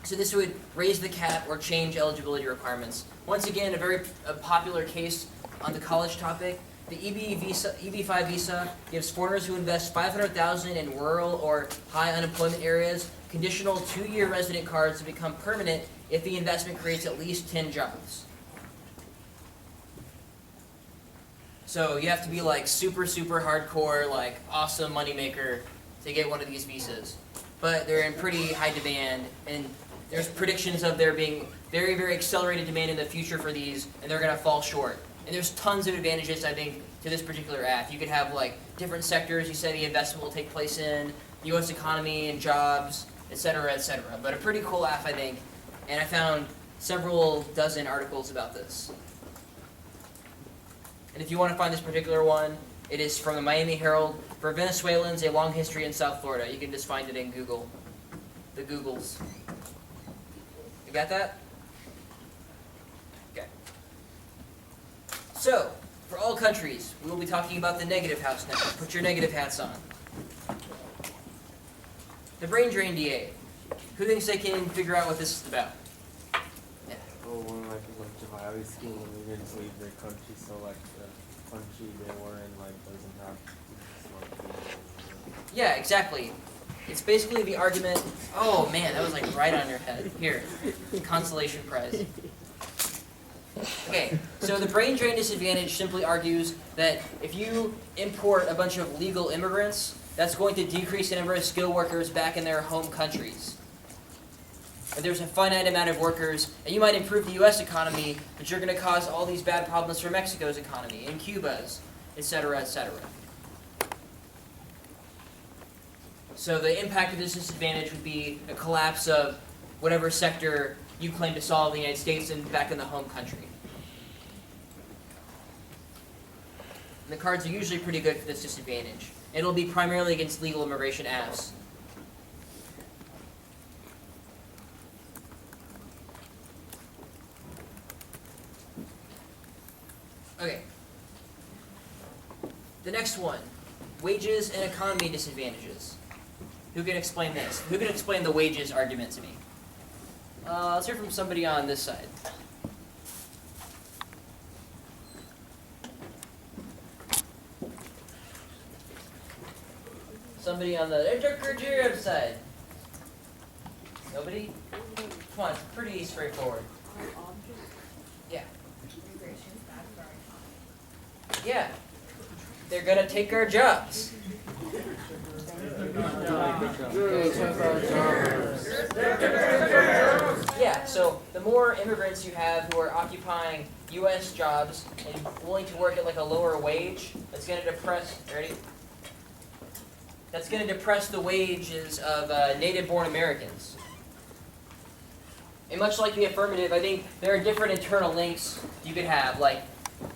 A: So this would raise the cap or change eligibility requirements. Once again, a very popular case on the college topic. The EB-5 visa gives foreigners who invest $500,000 in rural or high unemployment areas conditional 2-year resident cards to become permanent if the investment creates at least 10 jobs. So you have to be like super hardcore, like awesome moneymaker to get one of these visas. But they're in pretty high demand, and there's predictions of there being very accelerated demand in the future for these, and they're going to fall short. And there's tons of advantages, I think, to this particular app. You could have like different sectors you say the investment will take place in, the U.S. economy and jobs, etc., etc. But a pretty cool app, I think, and I found several dozen articles about this. And if you want to find this particular one, it is from the Miami Herald. For Venezuelans, a long history in South Florida. You can just find it in Google. The Googles. You got that? Okay. So, for all countries, we will be talking about the negative house now. Put your negative hats on. The brain drain DA. Who thinks they can figure out what this is about? Yeah.
M: Oh, one of my people like Javari skiing immigrants leave their country, so like the country they were in like doesn't have
A: Yeah, exactly. It's basically the argument. Oh man, that was like right on your head. Here, consolation prize. Okay, so the brain drain disadvantage simply argues that if you import a bunch of legal immigrants, that's going to decrease the number of skilled workers back in their home countries. But there's a finite amount of workers, and you might improve the U.S. economy, but you're going to cause all these bad problems for Mexico's economy and Cuba's. etc., etc. So the impact of this disadvantage would be a collapse of whatever sector you claim to solve in the United States and back in the home country. And the cards are usually pretty good for this disadvantage. It'll be primarily against legal immigration apps. Okay. The next one, wages and economy disadvantages. Who can explain this? Who can explain the wages argument to me? Let's hear from somebody on this side. Somebody on the side. Nobody? Come on, it's pretty straightforward. Yeah. Yeah. They're gonna take our jobs. Yeah, so the more immigrants you have who are occupying U.S. jobs and willing to work at like a lower wage, that's gonna depress, ready? That's gonna depress the wages of native-born Americans. And much like the affirmative, I think there are different internal links you could have, like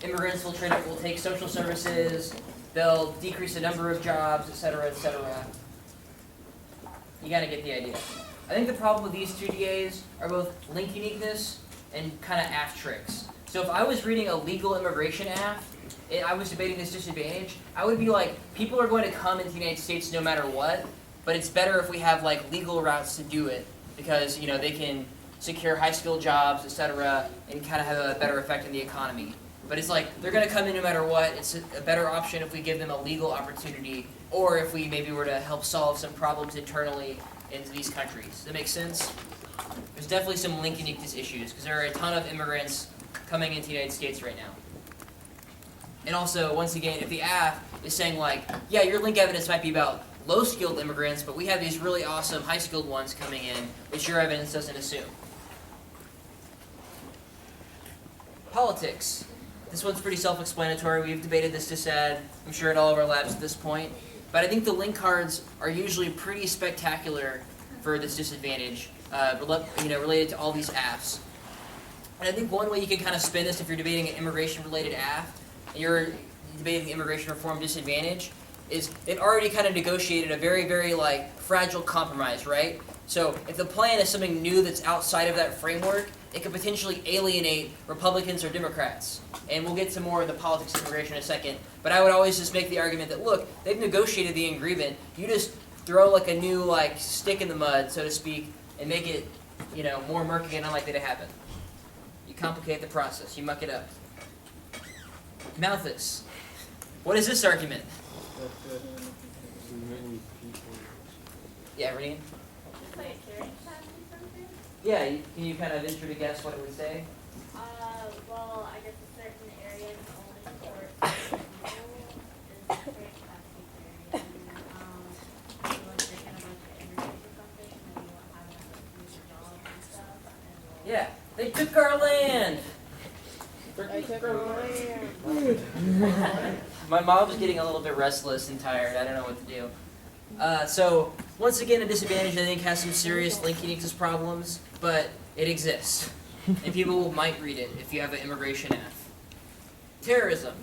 A: immigrants will take social services, they'll decrease the number of jobs, etc., etc. You gotta get the idea. I think the problem with these two DAs are both link uniqueness and kind of AF tricks. So if I was reading a legal immigration AF, and I was debating this disadvantage, I would be like, people are going to come into the United States no matter what, but it's better if we have like legal routes to do it because they can secure high-skilled jobs, etc., and kind of have a better effect on the economy. But it's like, they're going to come in no matter what. It's a better option if we give them a legal opportunity, or if we maybe were to help solve some problems internally into these countries. Does that make sense? There's definitely some link uniqueness issues, because there are a ton of immigrants coming into the United States right now. And also, once again, if the AF is saying like, yeah, your link evidence might be about low-skilled immigrants, but we have these really awesome high-skilled ones coming in, which your evidence doesn't assume. Politics. This one's pretty self-explanatory. We've debated this dissad. I'm sure it all overlaps at this point. But I think the link cards are usually pretty spectacular for this disadvantage, related to all these AFs. And I think one way you can kind of spin this if you're debating an immigration-related AF, and you're debating the immigration reform disadvantage, is they've already kind of negotiated a very, very fragile compromise, right? So if the plan is something new that's outside of that framework, it could potentially alienate Republicans or Democrats. And we'll get to more of the politics of immigration in a second. But I would always just make the argument that, look, they've negotiated the agreement. You just throw a new stick in the mud, so to speak, and make it more murky and unlikely to happen. You complicate the process. You muck it up. Malthus. What is this argument? Yeah, Reen? Yeah, can you kind of venture to guess what it would say?
F: Well, I guess a certain area can only support certain people is a very capacity area. And, like they're kind of like the immigrants or something, and then you won't have enough to do your job and stuff. And
A: Yeah, they took our land! My mom was getting a little bit restless and tired. I don't know what to do. So, once again, a disadvantage I think has some serious link uniqueness problems, but it exists. And people might read it if you have an immigration AF. Terrorism.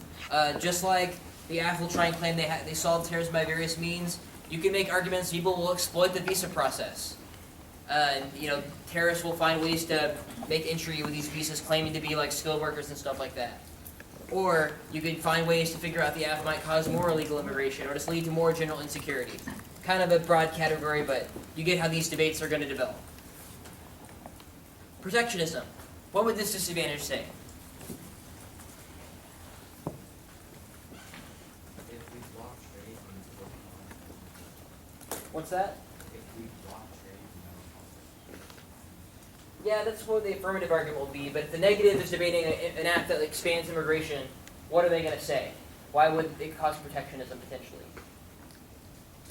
A: Just like the AF will try and claim they solved terrorism by various means, you can make arguments people will exploit the visa process. Terrorists will find ways to make entry with these visas claiming to be skilled workers and stuff like that. Or you could find ways to figure out the AF might cause more illegal immigration or just lead to more general insecurity. Kind of a broad category, but you get how these debates are going to develop. Protectionism. What would this disadvantage say?
M: If we block trade,
A: What's that?
M: if we block trade,
A: Yeah, that's what the affirmative argument will be, but if the negative is debating an act that expands immigration, what are they going to say? Why would it cause protectionism potentially?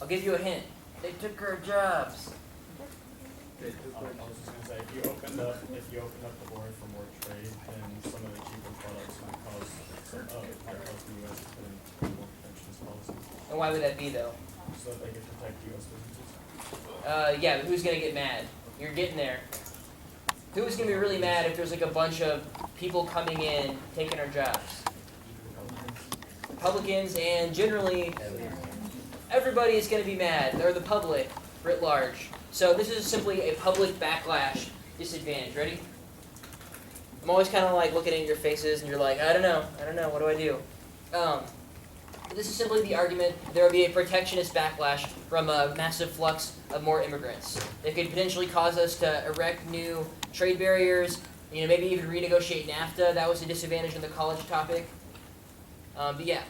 A: I'll give you a hint. They took our jobs.
J: I was just gonna say, if you opened up the border for more trade, then some of the cheaper products might cause the U.S. to put in more protectionist policies,
A: And why would that be though?
J: so that they can protect U.S. businesses.
A: Yeah, but who's gonna get mad? You're getting there. Who's gonna be really mad if there's like a bunch of people coming in, taking our jobs? Republicans, and generally everybody is gonna be mad. They're the public writ large. So this is simply a public backlash disadvantage. Ready? I'm always kind of like looking at your faces, and you're like, I don't know, what do I do? This is simply the argument there will be a protectionist backlash from a massive flux of more immigrants. They could potentially cause us to erect new trade barriers, maybe even renegotiate NAFTA. That was a disadvantage in the college topic. But yeah,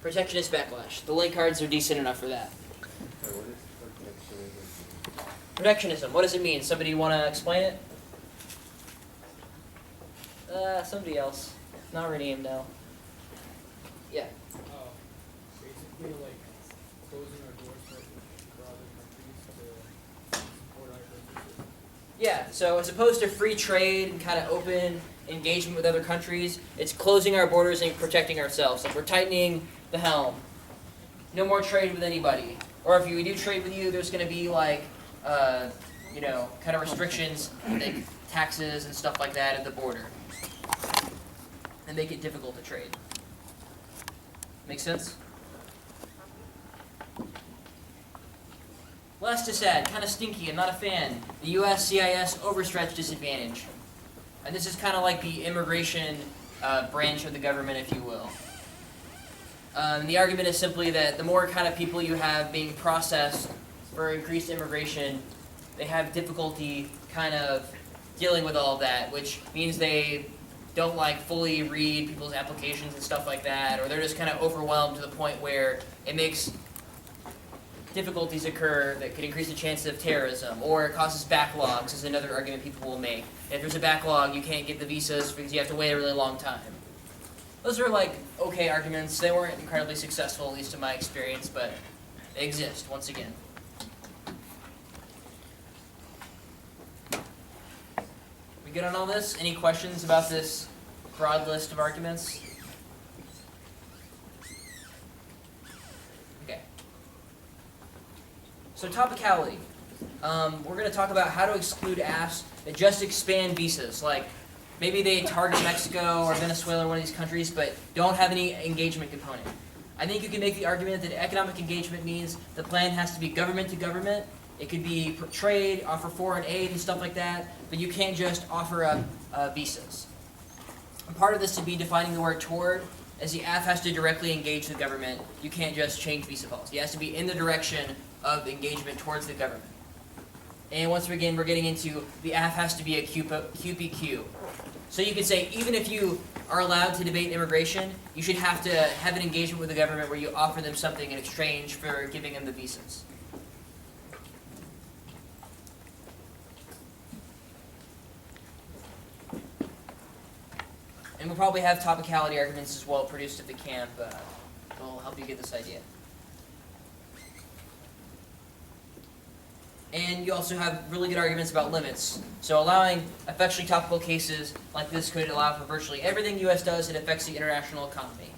A: protectionist backlash. The link cards are decent enough for that.
M: What is protectionism?
A: Protectionism, what does it mean? Somebody want to explain it? Somebody else. Not her name, no. Yeah.
D: Basically, like closing our doors for other countries to support our businesses.
A: Yeah, so as opposed to free trade and kind of open engagement with other countries, it's closing our borders and protecting ourselves. Like we're tightening the helm. No more trade with anybody. Or if we do trade with you, there's going to be like, kind of restrictions, like taxes and stuff like that at the border. And make it difficult to trade. Make sense? Last is sad, kind of stinky, I'm not a fan. The U.S. CIS overstretch disadvantage. And this is kind of like the immigration branch of the government, if you will. The argument is simply that the more kind of people you have being processed for increased immigration, they have difficulty kind of dealing with all of that, which means they don't like fully read people's applications and stuff like that, or they're just kind of overwhelmed to the point where it makes difficulties occur that could increase the chances of terrorism, or it causes backlogs is another argument people will make. If there's a backlog, you can't get the visas because you have to wait a really long time. Those are like okay arguments. They weren't incredibly successful, at least in my experience, but they exist once again. We good on all this? Any questions about this broad list of arguments? Okay. So topicality. We're going to talk about how to exclude apps that just expand visas. Like maybe they target Mexico or Venezuela or one of these countries, but don't have any engagement component. I think you can make the argument that economic engagement means the plan has to be government to government. It could be trade, offer foreign aid and stuff like that, but you can't just offer up visas. And part of this would be defining the word toward, as the app has to directly engage the government. You can't just change visa policy. It has to be in the direction of engagement towards the government. And once again, we're getting into the app has to be a QPQ. So you could say, even if you are allowed to debate immigration, you should have to have an engagement with the government where you offer them something in exchange for giving them the visas. And we'll probably have topicality arguments as well produced at the camp. Will help you get this idea. And you also have really good arguments about limits. So allowing effectually topical cases like this could allow for virtually everything the U.S. does that affects the international economy.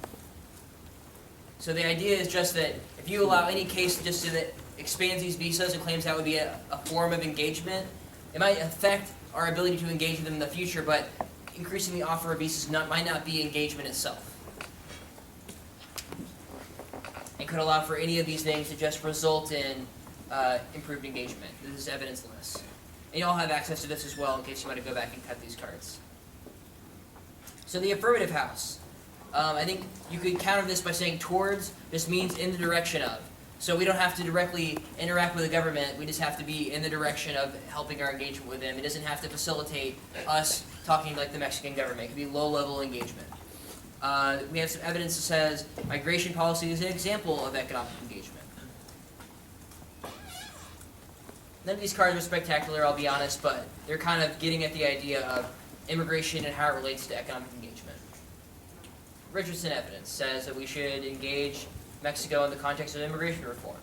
A: So the idea is just that if you allow any case just that expands these visas and claims that would be a form of engagement, it might affect our ability to engage with them in the future, but increasing the offer of visas might not be engagement itself. It could allow for any of these things to just result in improved engagement. This is evidence-less. And you all have access to this as well in case you want to go back and cut these cards. So the affirmative house. I think you could counter this by saying towards just means in the direction of. So we don't have to directly interact with the government. We just have to be in the direction of helping our engagement with them. It doesn't have to facilitate us talking like the Mexican government. It could be low-level engagement. We have some evidence that says migration policy is an example of economic engagement. None of these cards are spectacular, I'll be honest, but they're kind of getting at the idea of immigration and how it relates to economic engagement. Richardson evidence says that we should engage Mexico in the context of immigration reform.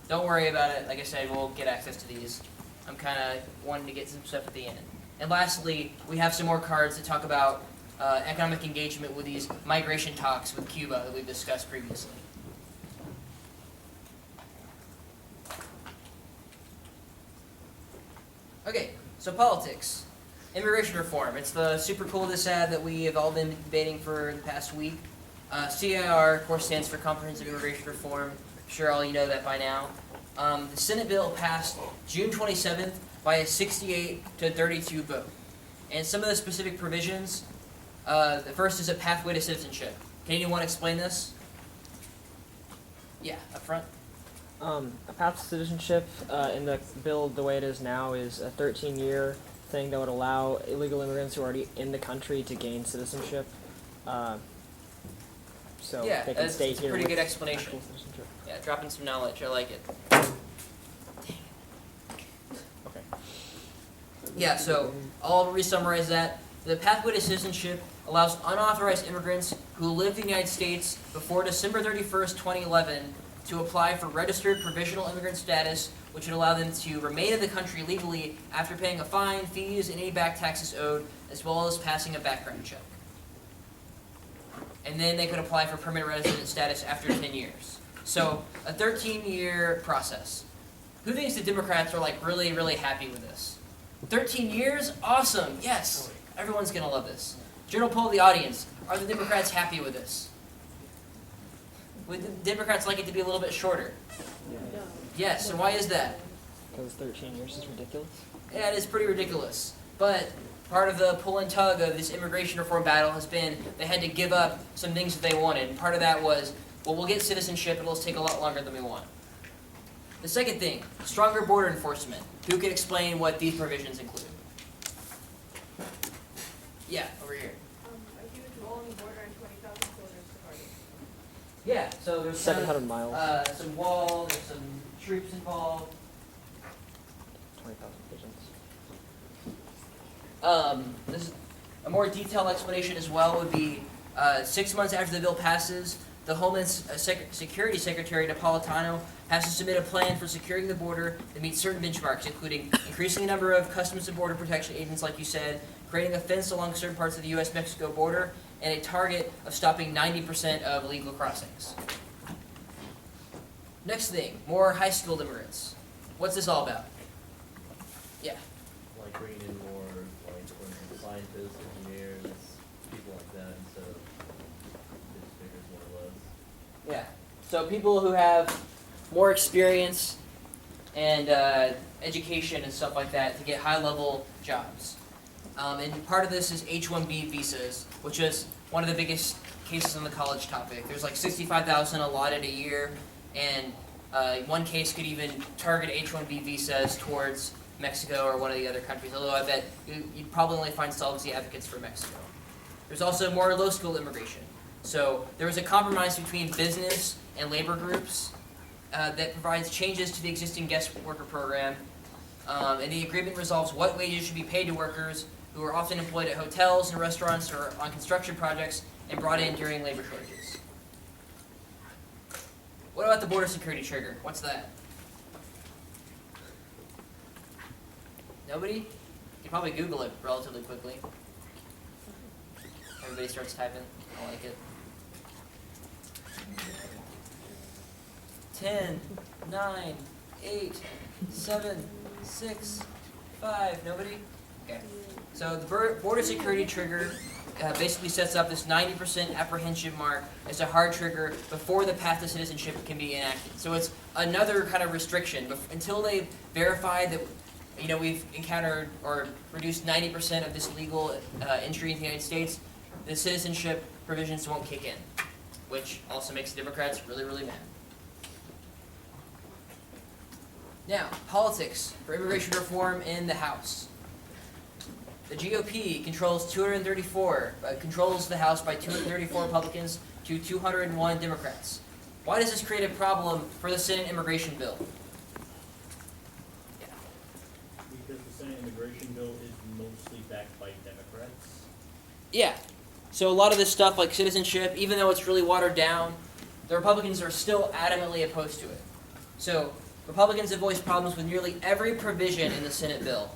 A: Don't worry about it. Like I said, we'll get access to these. I'm kind of wanting to get some stuff at the end. And lastly, we have some more cards that talk about economic engagement with these migration talks with Cuba that we've discussed previously. Okay, so politics. Immigration reform. It's the super coolest ad that we have all been debating for the past week. CIR, of course, stands for Comprehensive Immigration Reform. I'm sure all you know that by now. The Senate bill passed June 27th by a 68-32 vote. And some of the specific provisions, the first is a pathway to citizenship. Can anyone explain this? Yeah, up front.
C: A path to citizenship in the bill, the way it is now, is a 13-year thing that would allow illegal immigrants who are already in the country to gain citizenship. So
A: Yeah,
C: they can
A: that's
C: stay
A: a
C: here
A: pretty
C: with
A: good explanation.
C: actual citizenship.
A: Yeah, dropping some knowledge. I like it.
C: Okay.
A: Yeah, so I'll re-summarize that. The pathway to citizenship allows unauthorized immigrants who live in the United States before December 31st, 2011 to apply for registered provisional immigrant status, which would allow them to remain in the country legally after paying a fine, fees, and any back taxes owed, as well as passing a background check. And then they could apply for permanent resident status after 10 years. So, a 13-year process. Who thinks the Democrats are like really, really happy with this? 13 years? Awesome, yes. Everyone's gonna love this. General poll of the audience. Are the Democrats happy with this? Would the Democrats like it to be a little bit shorter? Yes, and why is that?
C: Because 13 years is ridiculous.
A: Yeah, it is pretty ridiculous. But part of the pull and tug of this immigration reform battle has been they had to give up some things that they wanted. And part of that was, well, we'll get citizenship, it'll take a lot longer than we want. The second thing, stronger border enforcement. Who can explain what these provisions include? Yeah, over here.
F: A huge rolling border and 20,000 soldiers to guard it.
A: Yeah, so there's
C: 700 miles.
A: some wall, there's some troops involved.
C: 20,000 pigeons.
A: This is a more detailed explanation as well would be 6 months after the bill passes, the Homeland Security Secretary Napolitano has to submit a plan for securing the border that meets certain benchmarks, including increasing the number of Customs and Border Protection agents, like you said, creating a fence along certain parts of the U.S.-Mexico border, and a target of stopping 90% of illegal crossings. Next thing, more high-skilled immigrants. What's this all about? Yeah.
G: Like bringing in more, like, scientists, engineers, people like that, instead of just figures more or less.
A: Yeah. So people who have more experience and education and stuff like that to get high-level jobs. And part of this is H-1B visas, which is one of the biggest cases on the college topic. There's like 65,000 allotted a year, and one case could even target H-1B visas towards Mexico or one of the other countries, although I bet you'd probably only find solvency advocates for Mexico. There's also more low-skilled immigration. So there was a compromise between business and labor groups that provides changes to the existing guest worker program, and the agreement resolves what wages should be paid to workers who are often employed at hotels and restaurants or on construction projects and brought in during labor shortages. What about the border security trigger? What's that? Nobody? You can probably Google it relatively quickly. Everybody starts typing. I like it. 10, 9, 8, 7, 6, 5. Nobody? Okay. So the border security trigger basically sets up this 90% apprehension mark as a hard trigger before the path to citizenship can be enacted. So it's another kind of restriction. Until they verify that we've encountered or reduced 90% of this legal entry into the United States, the citizenship provisions won't kick in, which also makes the Democrats really, really mad. Now, politics for immigration reform in the House. The GOP controls controls the House by 234 Republicans to 201 Democrats. Why does this create a problem for the Senate immigration bill? Yeah.
J: Because the Senate immigration bill is mostly backed by Democrats.
A: Yeah. So a lot of this stuff like citizenship, even though it's really watered down, the Republicans are still adamantly opposed to it. So Republicans have voiced problems with nearly every provision in the Senate bill.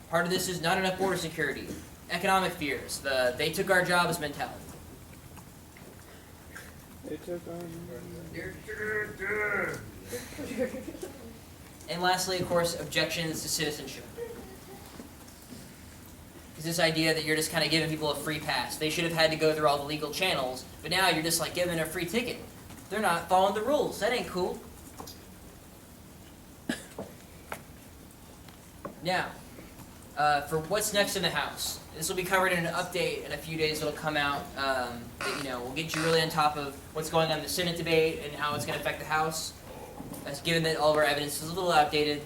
A: Part of this is not enough border security, economic fears, the "they took our jobs" mentality.
M: They took on.
A: And lastly, of course, objections to citizenship. Is this idea that you're just kind of giving people a free pass. They should have had to go through all the legal channels, but now you're just like giving them a free ticket. They're not following the rules. That ain't cool. Now, for what's next in the House. This will be covered in an update in a few days. It'll come out. That, will get you really on top of what's going on in the Senate debate and how it's going to affect the House. Given that all of our evidence is a little outdated.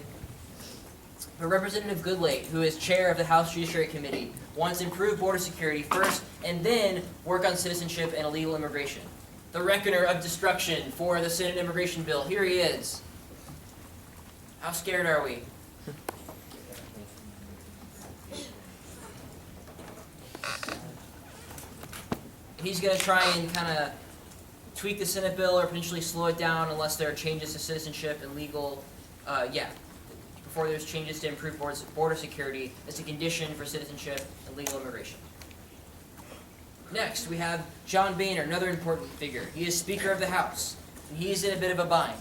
A: But Representative Goodlake, who is chair of the House Judiciary Committee, wants to improve border security first and then work on citizenship and illegal immigration. The reckoner of destruction for the Senate immigration bill. Here he is. How scared are we? He's going to try and kind of tweak the Senate bill or potentially slow it down unless there are changes to citizenship and legal, before there's changes to improve border security as a condition for citizenship and legal immigration. Next, we have John Boehner, another important figure. He is Speaker of the House, and he's in a bit of a bind.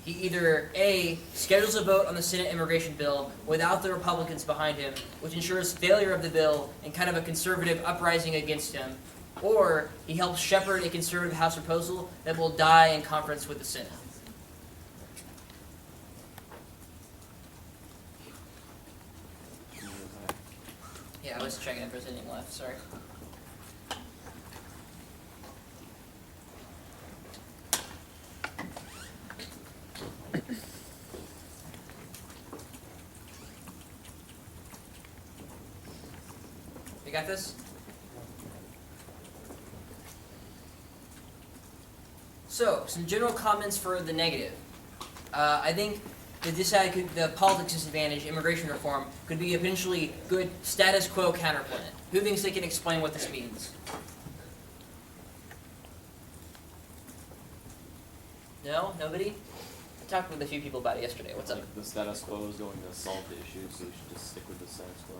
A: He either A, schedules a vote on the Senate immigration bill without the Republicans behind him, which ensures failure of the bill and kind of a conservative uprising against him, or he helps shepherd a conservative House proposal that will die in conference with the Senate. Yeah, I was checking if there's anything left, sorry. You got this? So, some general comments for the negative. I think that the politics disadvantage, immigration reform, could be a potentially good status quo counterplan. Who thinks they can explain what this means? No? Nobody? I talked with a few people about it yesterday. What's up?
H: Like the status quo is going to solve the issue, so we should just stick with the status quo.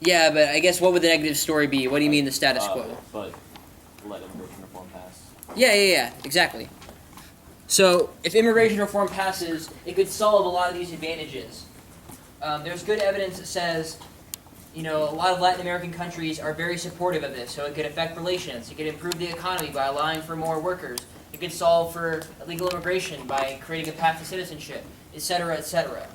A: Yeah, but I guess what would the negative story be? What do you mean the status quo?
H: But let immigration reform pass.
A: Yeah, exactly. So, if immigration reform passes, it could solve a lot of these advantages. There's good evidence that says, a lot of Latin American countries are very supportive of this, so it could affect relations. It could improve the economy by allowing for more workers. It could solve for illegal immigration by creating a path to citizenship, etc., etc.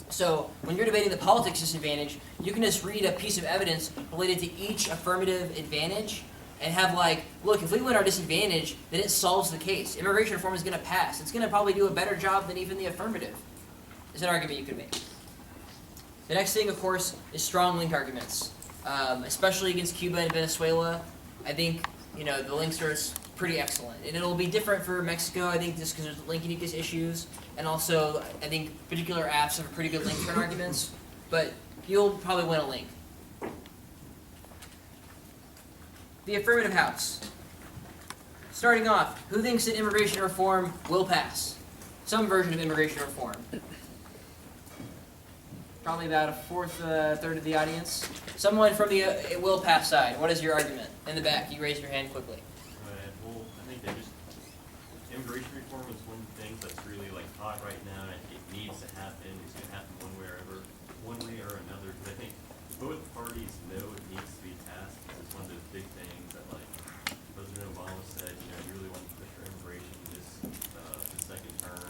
A: So, when you're debating the politics disadvantage, you can just read a piece of evidence related to each affirmative advantage and have look, if we win our disadvantage, then it solves the case. Immigration reform is going to pass. It's going to probably do a better job than even the affirmative. Is an argument you could make. The next thing, of course, is strong link arguments, especially against Cuba and Venezuela. I think, the links are pretty excellent. And it'll be different for Mexico, I think, just because there's link uniqueness issues. And also, I think particular apps have a pretty good link turn arguments. But you'll probably win a link. The affirmative House. Starting off, who thinks that immigration reform will pass? Some version of immigration reform. Probably about a third of the audience. Someone from the it will pass side. What is your argument? In the back, you raised your hand quickly.
N: Right. Well, I think immigration reform is one of the things that's really hot right now, and it needs to happen. It's going to happen one way or another. But I think both parties know it needs to be passed. It's one of those big things that President Obama said. You really want to push for immigration this second term.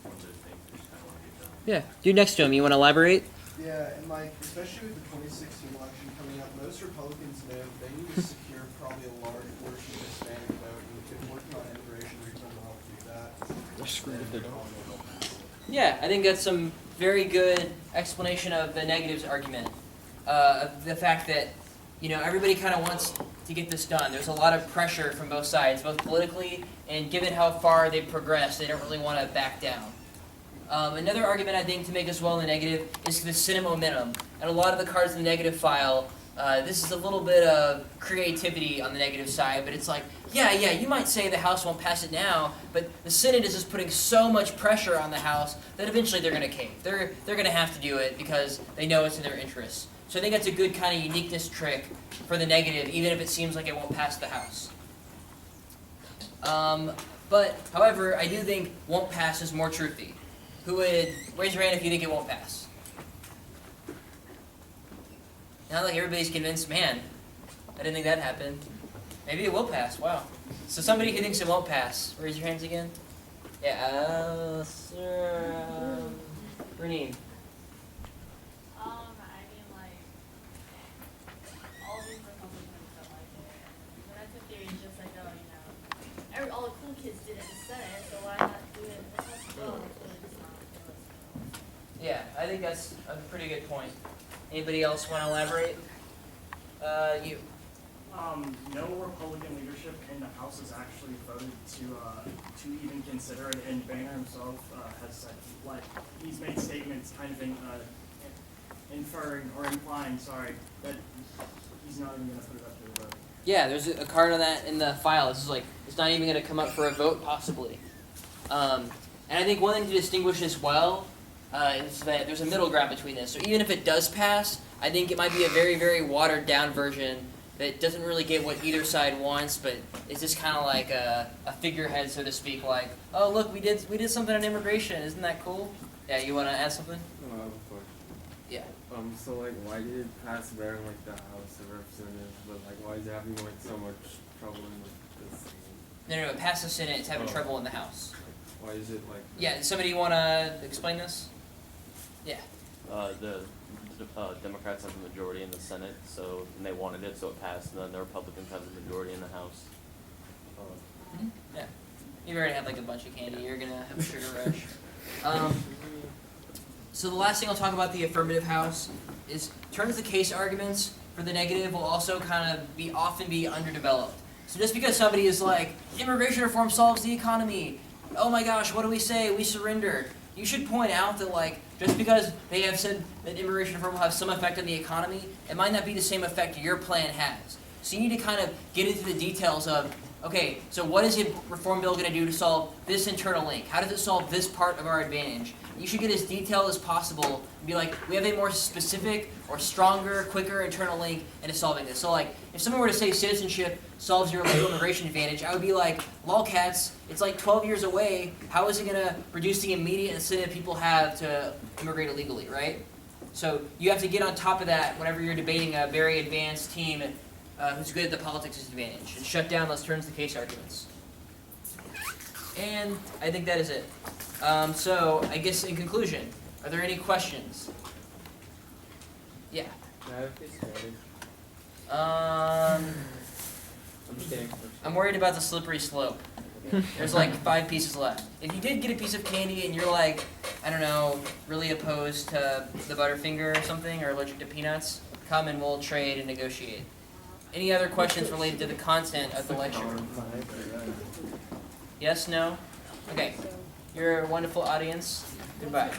N: One of those things we just kind of want to get done.
A: Yeah, dude next to him. You want to elaborate?
O: Yeah, and especially with the 2016 election coming up, most Republicans know they need to secure probably a large portion of the Hispanic vote, and if working on immigration reform will help do that.
C: They're screwed if they don't.
A: Yeah, I think that's some very good explanation of the negatives argument. Of the fact that, everybody kind of wants to get this done. There's a lot of pressure from both sides, both politically and given how far they've progressed, they don't really want to back down. Another argument I think to make us well in the negative is the Senate momentum. And a lot of the cards in the negative file, this is a little bit of creativity on the negative side, but it's yeah, you might say the House won't pass it now, but the Senate is just putting so much pressure on the House that eventually they're going to cave. They're going to have to do it because they know it's in their interests. So I think that's a good kind of uniqueness trick for the negative, even if it seems like it won't pass the House. But, however, I do think won't pass is more truthy. Who would raise your hand if you think it won't pass? Not like everybody's convinced, man, I didn't think that happened. Maybe it will pass, wow. So somebody who thinks it won't pass, raise your hands again. Yeah, Sir Bernine.
F: I mean, like, all these Republicans don't like it. But that's a theory, it's just like, oh, you know, all the cool kids did it in the Senate, so why not do it in the House as well? So it's not realistic.
A: Yeah, I think that's a pretty good point. Anybody else want to elaborate? You.
P: No Republican leadership in the House has actually voted to even consider it, and Boehner himself has said, like, he's made statements kind of inferring or implying, that he's not even going to put it up to the vote.
A: Yeah, there's a card on that in the file. This is like, it's not even going to come up for a vote, possibly. And I think one thing to distinguish as well is that there's a middle ground between this. So even if it does pass, I think it might be a very, very watered down version that doesn't really get what either side wants, but it's just kind of like a figurehead, so to speak, like, oh, look, we did something on immigration. Isn't that cool? Yeah, you want to add something?
M: Of course.
A: Yeah.
M: So like, why did it pass better in like the House of Representatives, but like, why is it having like so much trouble in like this?
A: No, it passed the Senate. It's having trouble in the House.
M: Why is it like?
A: Yeah, somebody want to explain this? Yeah.
H: The Democrats have the majority in the Senate, so and they wanted it, so it passed. And then the Republicans have the majority in the House.
A: Yeah. You've already had like a bunch of candy. You're gonna have a sugar rush. So the last thing I'll talk about the affirmative House is turns the case arguments for the negative will also kind of often be underdeveloped. So just because somebody is like, immigration reform solves the economy, oh my gosh, what do we say? We surrender. You should point out that like, just because they have said that immigration reform will have some effect on the economy, it might not be the same effect your plan has. So you need to kind of get into the details of, okay, so what is a reform bill going to do to solve this internal link? How does it solve this part of our advantage? You should get as detailed as possible and be like, we have a more specific or stronger, quicker internal link into solving this. So like, if someone were to say citizenship solves your legal immigration advantage, I would be like, lolcats, it's like 12 years away. How is it going to reduce the immediate incentive people have to immigrate illegally, right? So you have to get on top of that whenever you're debating a very advanced team who's good at the politics advantage and shut down those turns the case arguments. And I think that is it. So I guess in conclusion, are there any questions? Yeah. I'm worried about the slippery slope. There's like 5 pieces left. If you did get a piece of candy and you're like, I don't know, really opposed to the Butterfinger or something, or allergic to peanuts, come and we'll trade and negotiate. Any other questions related to the content of the lecture? Yes, no? Okay. You're a wonderful audience. Goodbye.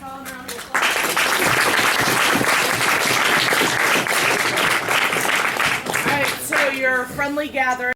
Q: Alright, so your friendly gathering.